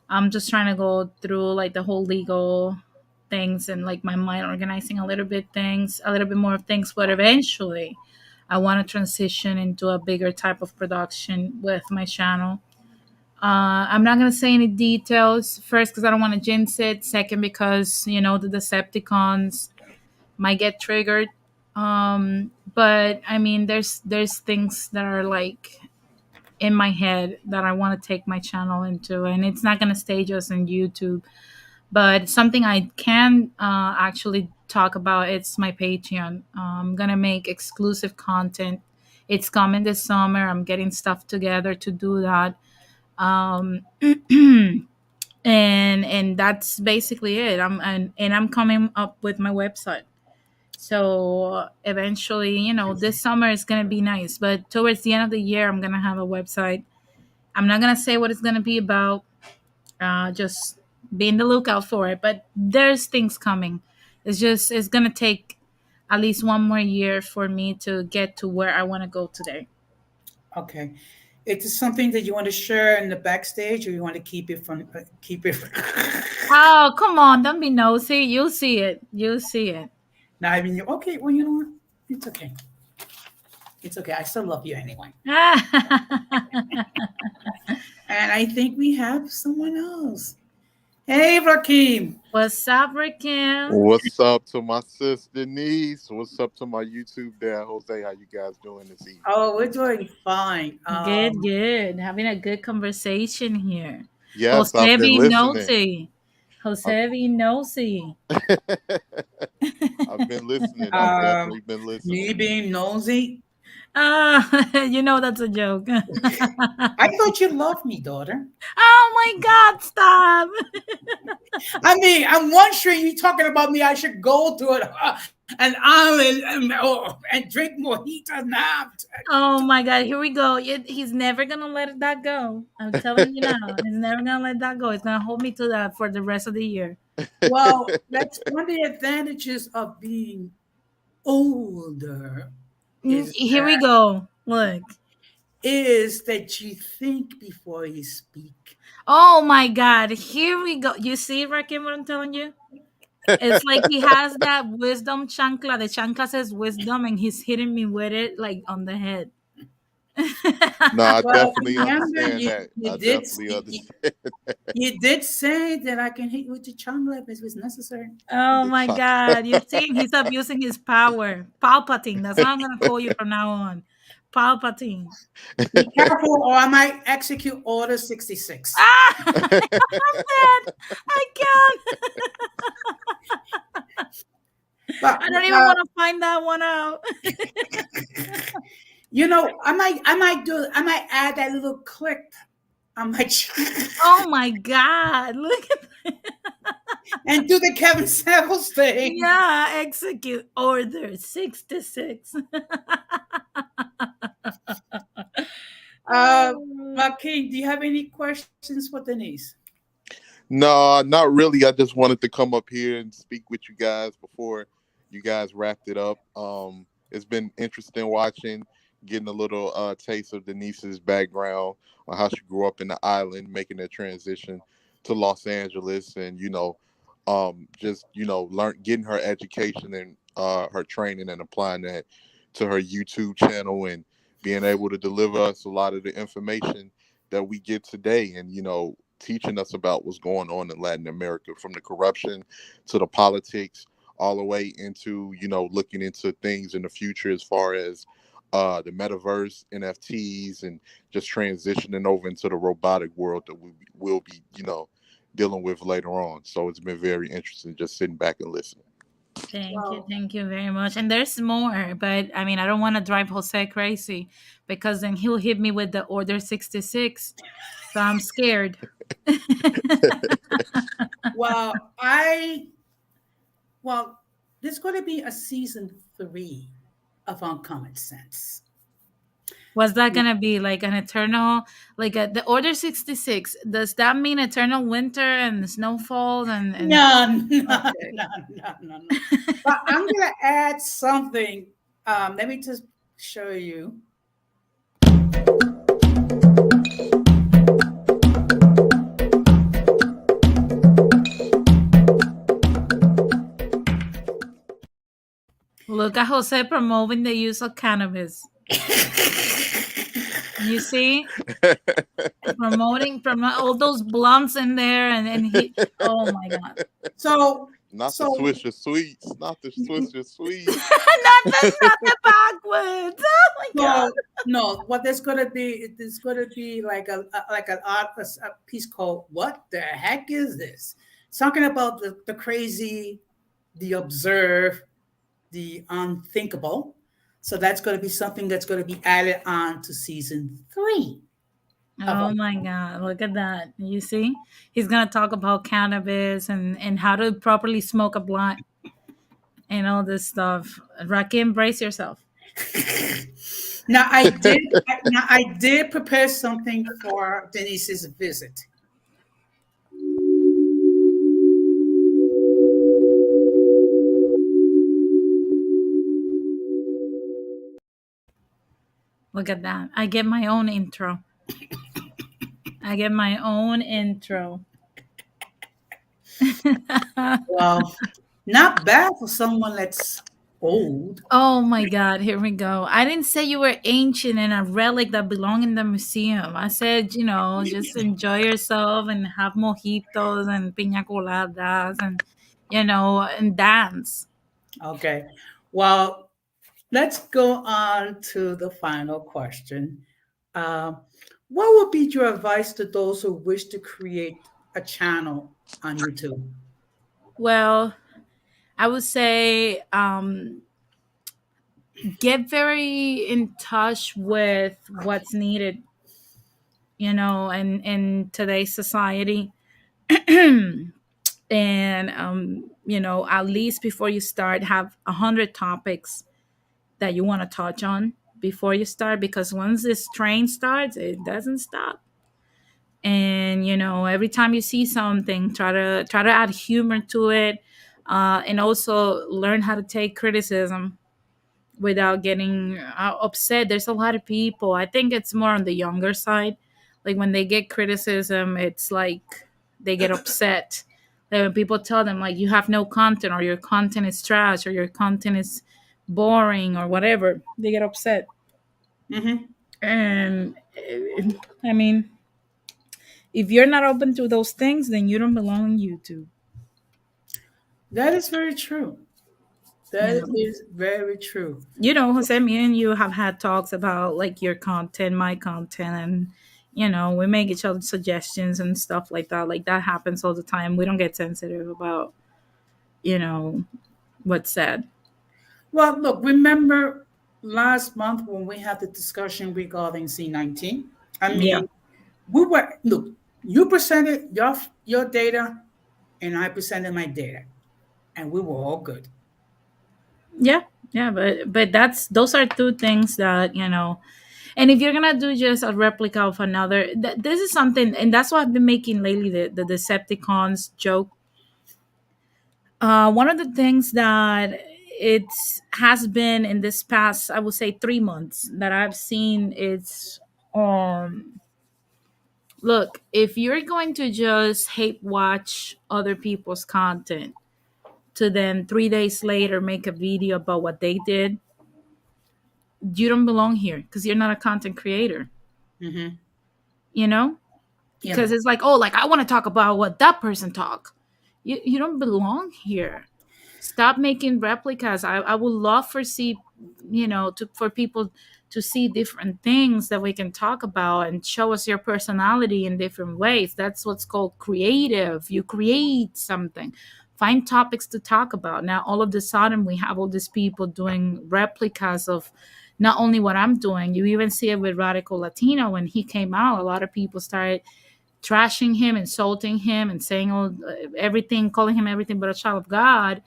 I'm just trying to go through like the whole legal things and like my mind organizing a little bit more of things, but eventually I want to transition into a bigger type of production with my channel. I'm not gonna say any details. First, because I don't want to jinx it. Second, because the Decepticons might get triggered. But I mean, there's things that are like in my head that I want to take my channel into, and it's not gonna stay just on YouTube. But something I can actually talk about, it's my Patreon. I'm gonna make exclusive content. It's coming this summer. I'm getting stuff together to do that. Um, and that's basically it. And I'm coming up with my website. So eventually, this summer is gonna be nice, but towards the end of the year, I'm gonna have a website. I'm not gonna say what it's gonna be about. Just be in the lookout for it. But there's things coming. It's gonna take at least one more year for me to get to where I want to go today. Okay. Is it something that you want to share in the backstage, or you want to keep it? Oh, come on! Don't be nosy. You'll see it. You'll see it. No, I mean, okay. Well, you know what? It's okay. It's okay. I still love you anyway. And I think we have someone else. Hey, Rakim. What's up, Rakim? What's up to my sis Denise? What's up to my YouTube dad Jose? How you guys doing this evening? Oh, we're doing fine. Good, good. Having a good conversation here. Yes, I've Jose been be listening. nosy. I've, Jose be nosy. I've been listening. I've um, definitely been Me listening. being nosy. That's a joke. I thought you loved me, daughter. Oh my God, stop. I mean, I'm wondering you talking about me. I should go to an island and drink mojito now. Oh my God, here we go. He's never gonna let that go. I'm telling you now, he's never gonna let that go. He's gonna hold me to that for the rest of the year. Well, that's one of the advantages of being older Here we go. Look. is that you think before you speak. Oh my God, here we go. You see, Rakim, what I'm telling you? It's like he has that wisdom chancla. The chancla says wisdom, and he's hitting me with it like on the head. No, I Well, definitely remember understand that. I definitely understand. you did say that I can hit you with the chocolate if it was necessary. Oh The my chocolate. God, you see, he's abusing his power. Palpatine. That's how I'm gonna call you from now on. Palpatine. Be careful, or I might execute Order 66. Ah, I'm dead. I can't. But I don't even want to find that one out. I might add that little click on my Oh my God, look at and do the Kevin Samuels thing. yeah, execute order 66. Uh, Oh, Marquis, do you have any questions for Denise? No, not really. I just wanted to come up here and speak with you guys before you guys wrapped it up. It's been interesting watching, getting a little taste of Denise's background on how she grew up in the island, making that transition to Los Angeles, and just learn getting her education and her training and applying that to her YouTube channel and being able to deliver us a lot of the information that we get today, and teaching us about what's going on in Latin America, from the corruption to the politics, all the way into looking into things in the future as far as the metaverse, NFTs, and just transitioning over into the robotic world that we will be dealing with later on. So it's been very interesting just sitting back and listening. Well, thank you very much. And there's more, but I mean, I don't want to drive Jose crazy because then he'll hit me with the order 66. So I'm scared. well, I well there's going to be a season three of Uncommon Sense. Was that gonna be like an eternal, like the Order 66? Does that mean eternal winter and snowfalls and No, no, okay? no, no, no, no. But I'm going to add something. Let me just show you. Look at Jose promoting the use of cannabis. You see, promoting all those blunts in there, and he. Oh my god! So, Not the so Swisher Sweets. Not the Swisher Sweets. not the backwards. Oh my god! no, no. What there's gonna be? There's gonna be like like an art a piece called "What the heck is this?" Talking about the crazy, the observe, the unthinkable. So that's going to be something that's going to be added on to season three of Oh my god! Look at that. You see, he's gonna talk about cannabis and how to properly smoke a blunt and all this stuff. Rocky, embrace yourself. Now I did prepare something for Denise's visit. Look at that. I get my own intro. I get my own intro. Well, not bad for someone that's old. Oh my god, here we go. I didn't say you were ancient and a relic that belong in the museum. I said, just enjoy yourself and have mojitos and piña coladas and dance. Okay. Well, let's go on to the final question. Uh, what would be your advice to those who wish to create a channel on YouTube? Well, I would say get very in touch with what's needed, in today's society. And at least before you start, have 100 topics that you want to touch on before you start, because once this train starts, it doesn't stop. And every time you see something, try to add humor to it, and also learn how to take criticism without getting upset. There's a lot of people, I think it's more on the younger side, like when they get criticism, it's like they get upset. Like when people tell them like you have no content, or your content is trash, or your content is boring, or whatever, they get upset. Mm-hmm. And I mean, if you're not open to those things, then you don't belong on YouTube. That is very true. You That know, is very true. Jose, me and you have had talks about like your content, my content, and we make each other suggestions and stuff like that. Like that happens all the time. We don't get sensitive about you know what's said. Well, look, remember last month when we had the discussion regarding C19? I Yeah, mean, we were look, you presented your data and I presented my data, and we were all good. yeah, yeah. But those are two things that. And if you're gonna do just a replica of another, this is something, and that's what I've been making lately. The Decepticons joke. One of the things that it has been in this past, I would say, 3 months that I've seen is, look, if you're going to just hate watch other people's content to then 3 days later make a video about what they did, you don't belong here because you're not a content creator. Mm-hmm. You know, Yeah. because it's like, oh, like I want to talk about what that person talk. You don't belong here. Stop making replicas. I would love for people to see different things that we can talk about and show us your personality in different ways. That's what's called creative. You create something. Find topics to talk about. Now all of a sudden we have all these people doing replicas of not only what I'm doing. You even see it with Radical Latino. When he came out, a lot of people started trashing him, insulting him, and saying everything, calling him everything but a child of God.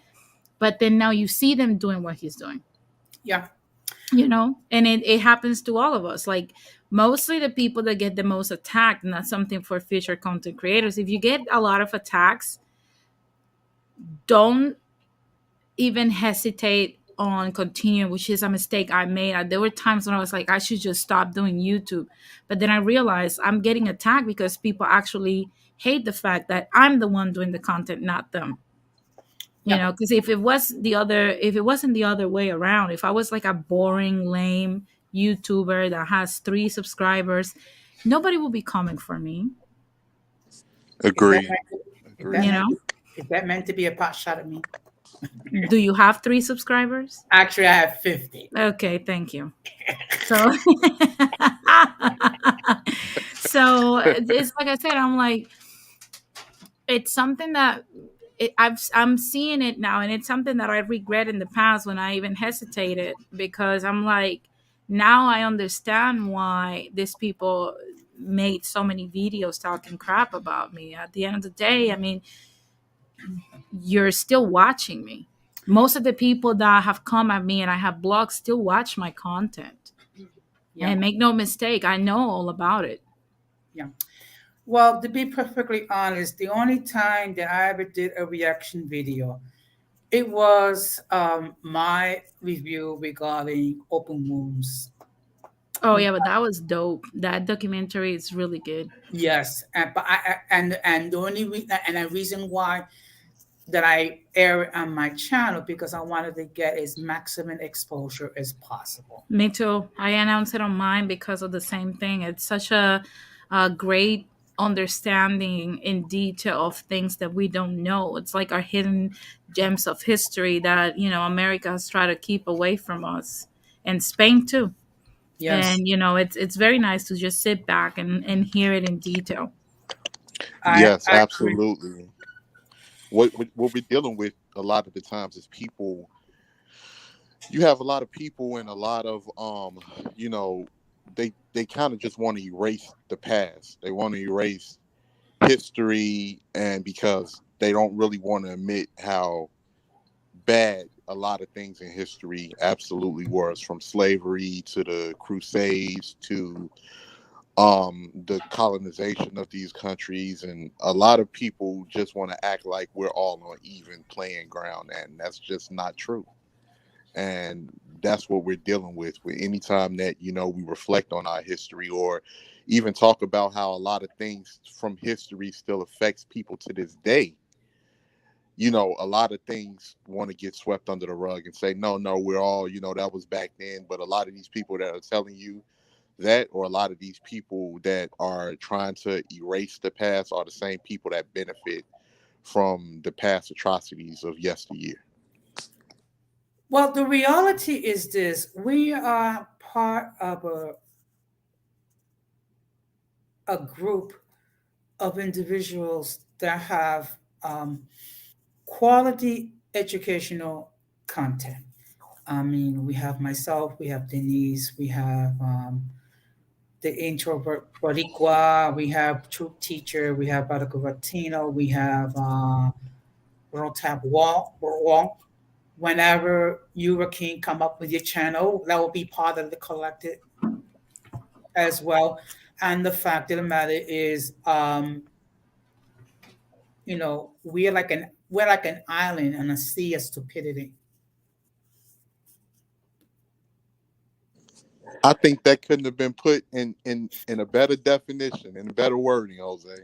but then now you see them doing what he's doing, Yeah. and it happens to all of us. Like, mostly the people that get the most attacked, and that's something for future content creators. If you get a lot of attacks, don't even hesitate on continuing, which is a mistake I made. There were times when I was like, I should just stop doing YouTube. But then I realized I'm getting attacked because people actually hate the fact that I'm the one doing the content, not them. Yeah. Because if it wasn't the other way around, if I was like a boring, lame YouTuber that has 3 subscribers, nobody will be coming for me. Is that Agreed. meant is Agreed. that You meant know, to, is that meant to be a pot shot at me? do you have 3 subscribers? Actually, I have 50. Okay, thank you. So, so it's like I said, I'm like, it's something that I'm seeing it now, and it's something that I regret in the past when I even hesitated, because I'm like, now I understand why these people made so many videos talking crap about me. At the end of the day, I mean, you're still watching me. Most of the people that have come at me and I have blogs still watch my content. Yeah. And make no mistake, I know all about it. Yeah. Well, to be perfectly honest, the only time that I ever did a reaction video, it was my review regarding open wounds. Oh yeah, but that was dope. That documentary is really good. Yes, and the only and a reason why that I air it on my channel because I wanted to get as maximum exposure as possible. Me too. I announced it on mine because of the same thing. It's such a great understanding in detail of things that we don't know. It's like our hidden gems of history that, America has tried to keep away from us. And Spain too. Yes, And it's very nice to just sit back and hear it in detail. Yes, I agree. absolutely. What we're dealing with a lot of the times is people. You have a lot of people and a lot of you know, they kind of just want to erase the past. They want to erase history, and because they don't really want to admit how bad a lot of things in history absolutely was, from slavery to the crusades to the colonization of these countries. And a lot of people just want to act like we're all on even playing ground, and that's just not true. And that's what we're dealing with anytime that we reflect on our history, or even talk about how a lot of things from history still affects people to this day. A lot of things want to get swept under the rug and say, no, no, we're all, that was back then. But a lot of these people that are telling you that, or a lot of these people that are trying to erase the past, are the same people that benefit from the past atrocities of yesteryear. Well, the reality is this: we are part of a group of individuals that have quality educational content. I mean, we have myself, we have Denise, we have the introvert Boricua, we have Troop Teacher, we have Barack Latino, we have Rotap Wall. Whenever you or King come up with your channel, that will be part of the collective as well. And the fact of the matter is, we're like an island in a sea of stupidity. I think that couldn't have been put in a better definition, in a better wording, Jose.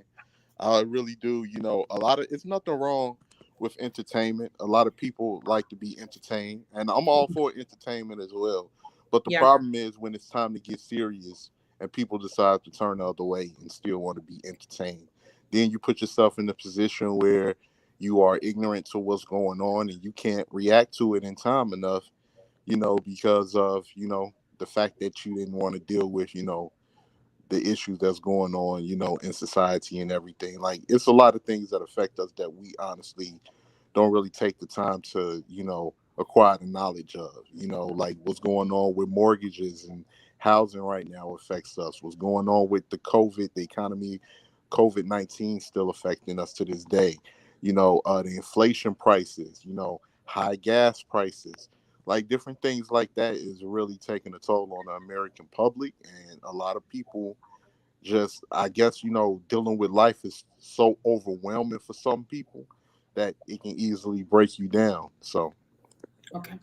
I really do. A lot of it's nothing wrong with entertainment. A lot of people like to be entertained, and I'm all for entertainment as well. But the Yeah. problem is when it's time to get serious and people decide to turn the other way and still want to be entertained. Then you put yourself in a position where you are ignorant to what's going on and you can't react to it in time enough, because of, the fact that you didn't want to deal with, the issues that's going on, in society and everything. Like, it's a lot of things that affect us that we honestly don't really take the time to, acquire the knowledge of, like what's going on with mortgages and housing right now affects us. What's going on with the economy, COVID-19 still affecting us to this day. The inflation prices, high gas prices, like different things like that is really taking a toll on the American public, and a lot of people just, I guess, dealing with life is so overwhelming for some people that it can easily break you down. So Okay.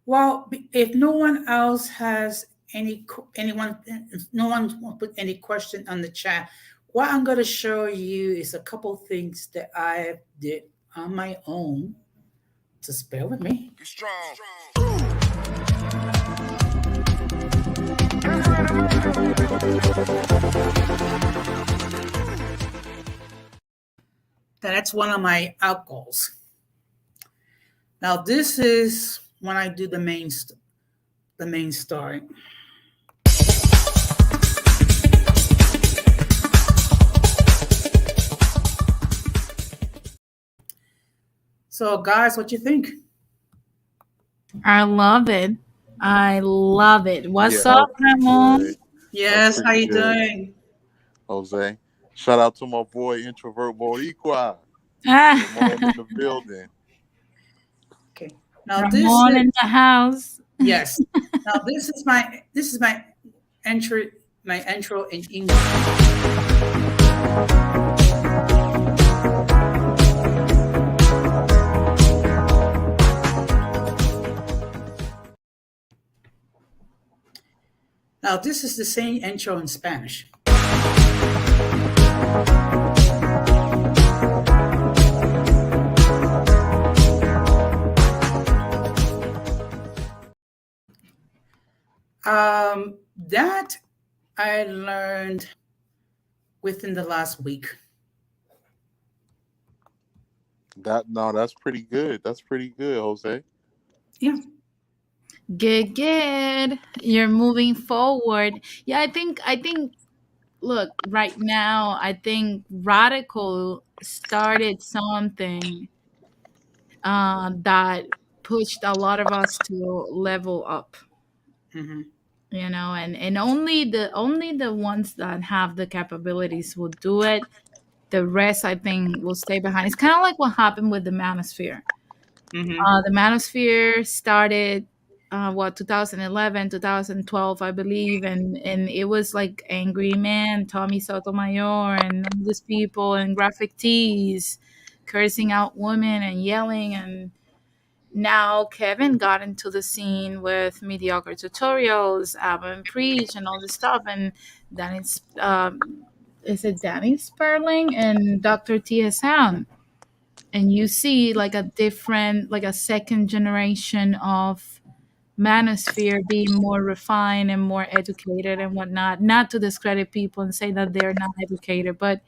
Well, if no one else has if no one won't put any question on the chat, what I'm going to show you is a couple things that I did on my own. Just bear with me. That's one of my out goals. Now, this is when I do the main story. So, guys, what you think? I love it. I love it. yeah, What's up, that's pretty Ramon? good. That's Yes, how pretty you good, doing? Jose. Shout out to my boy Introvert Boricua. Ramon in the building. Okay. Now this Ramon is in the house. yes. Now this is my entry my intro in English. Now this is the same intro in Spanish. That I learned within the last week. That no, that's pretty good. That's pretty good, Jose. Yeah. Good, good. You're moving forward. Yeah, I think look, right now, I think Radical started something that pushed a lot of us to level up, Hmm. and only the ones that have the capabilities will do it. The rest, I think, will stay behind. It's kind of like what happened with the Manosphere. Hmm. The Manosphere started, 2011, 2012, I believe, and it was like Angry Man, Tommy Sotomayor, and all these people, and graphic tees, cursing out women and yelling. And now Kevin got into the scene with mediocre tutorials, Abba Preach, and all this stuff. And Danny's, is it Danny Sperling and Dr. T.S. Sound? And you see like a different, like a second generation of manosphere being more refined and more educated and whatnot. Not to discredit people and say that they're not educated, but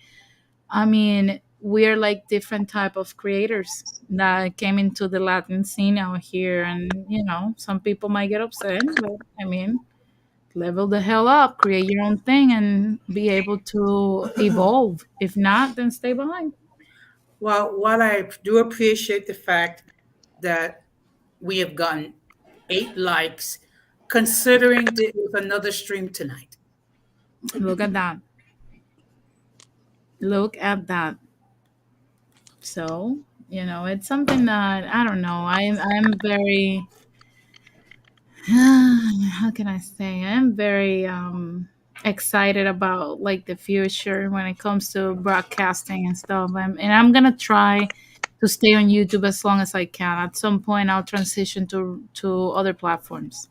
I mean, we're like different type of creators that came into the Latin scene out here, and some people might get upset, but I mean, level the hell up, create your own thing, and be able to evolve. If not, then stay behind. Well, what I do appreciate the fact that we have gotten 8 likes, considering there was another stream tonight. Look at that. Look at that. So, it's something that I don't know. I'm very how can I say? I'm very excited about like the future when it comes to broadcasting and stuff. And I'm gonna try to stay on YouTube as long as I can. At some point, I'll transition to other platforms.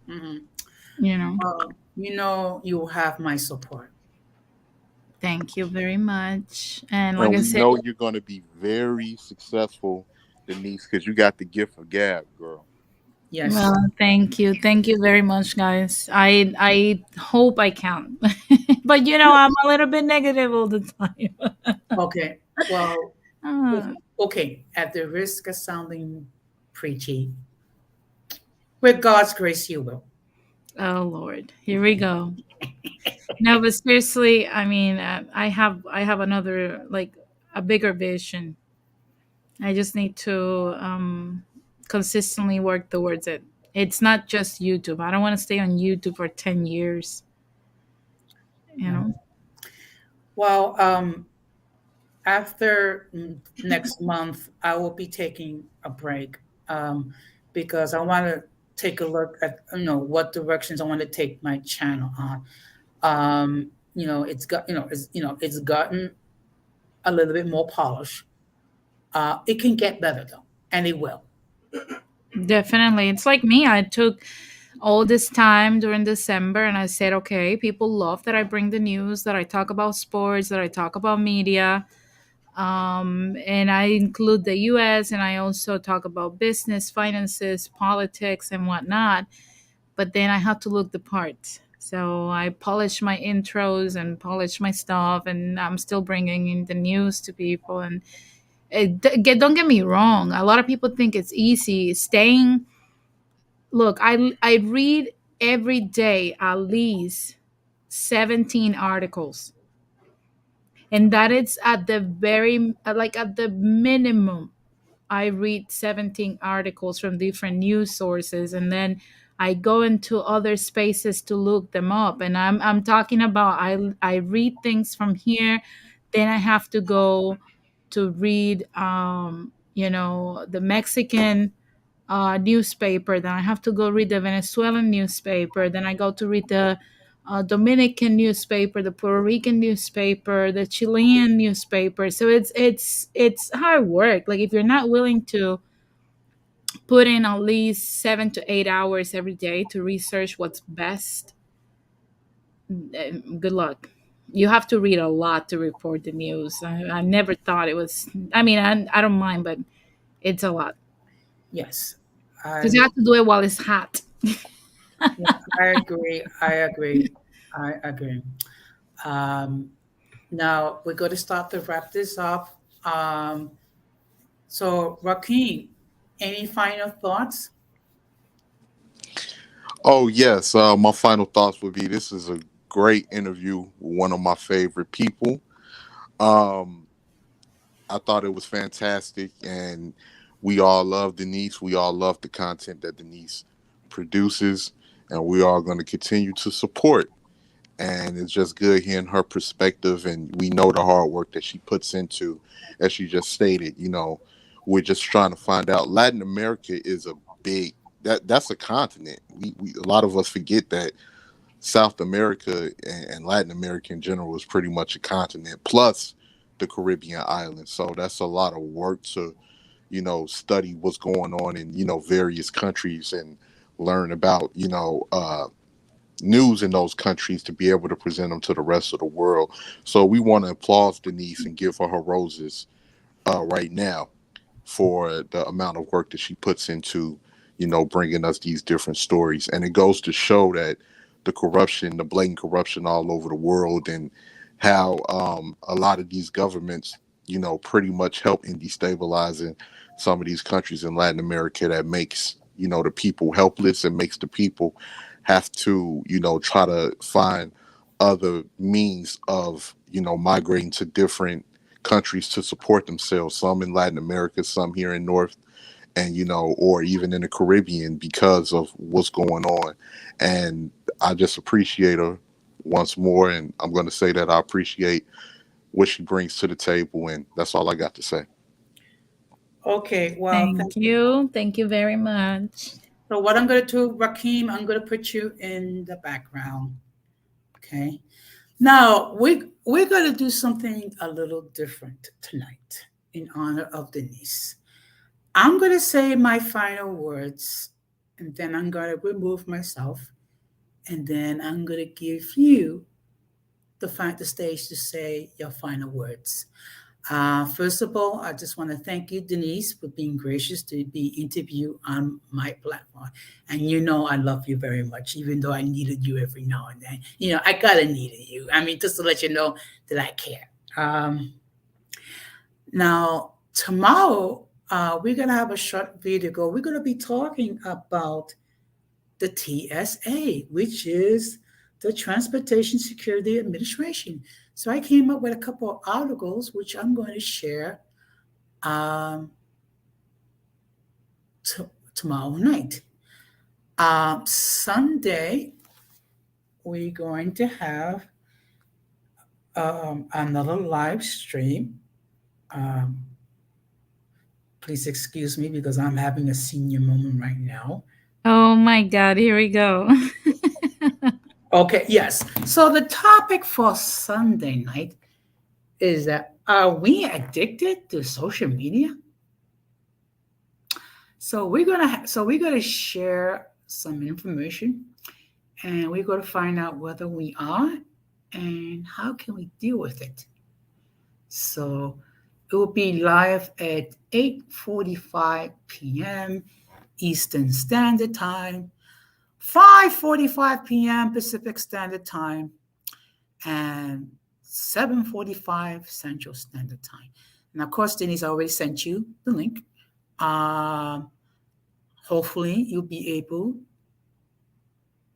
Hmm. You know. You will have my support. Thank you very much. And like And I we said, know you're going to be very successful, Denise, because you got the gift of gab, girl. Yes. well, thank you very much, guys. I hope I can, but I'm a little bit negative all the time. Okay. Well, Ah, okay. At the risk of sounding preachy, with God's grace, you will. oh Lord, here we go. No, but seriously, I mean, I have another like a bigger vision. I just need to consistently work towards it. It's not just YouTube. I don't want to stay on YouTube for 10 years. You Yeah. know. Well, after next month, I will be taking a break, um, because I want to take a look at what directions I want to take my channel on. It's gotten a little bit more polished. It can get better though, and it will. Definitely. It's like me. I took all this time during December and I said, okay, people love that I bring the news, that I talk about sports, that I talk about media. And I include the US and I also talk about business, finances, politics, and whatnot. But then I have to look the part. So I polish my intros and polish my stuff, and I'm still bringing in the news to people. And don't get me wrong, a lot of people think it's easy staying. Look, I read every day at least 17 articles, and that is at the very like at the minimum. I read 17 articles from different news sources, and then I go into other spaces to look them up. And I'm talking about I read things from here, then I have to go to read the Mexican newspaper. Then I have to go read the Venezuelan newspaper. Then I go to read the Dominican newspaper, the Puerto Rican newspaper, the Chilean newspaper. So it's hard work. Like if you're not willing to put in at least 7 to 8 hours every day to research what's best, good luck. You have to read a lot to report the news. I never thought it was. I mean, I don't mind, but it's a lot Yes, because I you have to do it while it's hot. yeah, I agree. I agree. I agree. Um, Now we're going to start to wrap this up. So, Rakeem, any final thoughts? Oh yes, my final thoughts would be this is a great interview with one of my favorite people. Um, I thought it was fantastic, and we all love Denisse. We all love the content that Denisse produces, and we are going to continue to support. And it's just good hearing her perspective, and we know the hard work that she puts into, as she just stated. We're just trying to find out. Latin America is a big that's a continent. We a lot of us forget that South America and Latin America in general is pretty much a continent plus the Caribbean islands. So that's a lot of work to study what's going on in various countries and learn about news in those countries to be able to present them to the rest of the world. So we want to applaud Denisse and give her roses right now for the amount of work that she puts into, bringing us these different stories. And it goes to show that the corruption, the blatant corruption all over the world, and how a lot of these governments, pretty much help in destabilizing some of these countries in Latin America that makes, the people helpless and makes the people have to, try to find other means of, migrating to different countries to support themselves, some in Latin America, some here in North, and or even in the Caribbean, because of what's going on. And I just appreciate her once more, and I'm going to say that I appreciate what she brings to the table, and that's all I got to say. Okay, well, Thank you. Thank you very much. so what I'm going to do, Rakeem, I'm going to put you in the background. Okay. Now we're going to do something a little different tonight in honor of Denisse. I'm going to say my final words, and then I'm going to remove myself, and then I'm going to give you the stage to say your final words. First of all, I just want to thank you, Denisse, for being gracious to be interviewed on my platform. And I love you very much, even though I needed you every now and then. I gotta need you. I mean, just to let you know that I care. Now, tomorrow, we're gonna have a short video. We're gonna be talking about the TSA, which is the Transportation Security Administration. So I came up with a couple of articles which I'm going to share um, tomorrow night. Sunday, we're going to have another live stream um, Please excuse me because I'm having a senior moment right now. Oh my God, here we go. Okay, yes. So the topic for Sunday night is that are we addicted to social media? So we're gonna share some information, and we're gonna find out whether we are and how can we deal with it. So it will be live at 8:45 p.m. Eastern Standard Time, 5:45 p.m. Pacific Standard Time, and 7:45 Central Standard Time. And of course, Denise already sent you the link. Um, Hopefully, you'll be able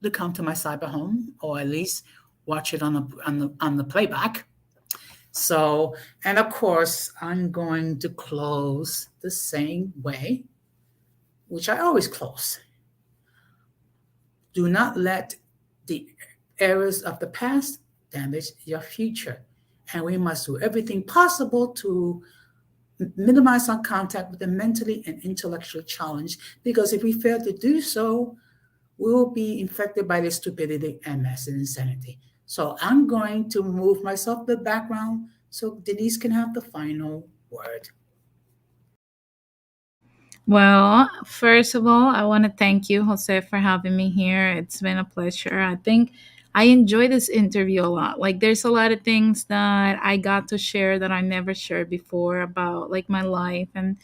to come to my cyber home, or at least watch it on the playback. So, and of course, I'm going to close the same way, which I always close. Do not let the errors of the past damage your future. And we must do everything possible to minimize our contact with the mentally and intellectually challenged, because if we fail to do so, we will be infected by the stupidity and mass insanity. So I'm going to move myself to the background so Denise can have the final word. Well, first of all, I want to thank you, Jose, for having me here. It's been a pleasure. I think I enjoy this interview a lot. Like, there's a lot of things that I got to share that I never shared before about like my life and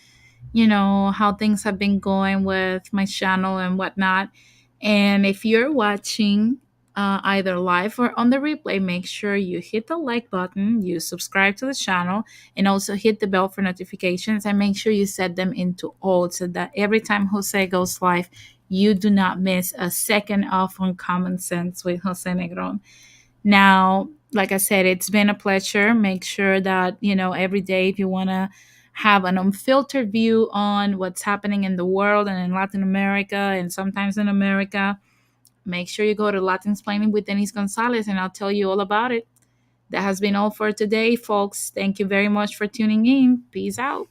how things have been going with my channel and whatnot. And if you're watching either live or on the replay, make sure you hit the like button, you subscribe to the channel, and also hit the bell for notifications. And make sure you set them into all so that every time Jose goes live, you do not miss a second off on Common Sense with Jose Negron. Now, like I said, it's been a pleasure. Make sure that, every day if you want to have an unfiltered view on what's happening in the world and in Latin America and sometimes in America, make sure you go to Latin Explaining with Denisse Gonzalez and I'll tell you all about it. That has been all for today, folks. Thank you very much for tuning in. Peace out.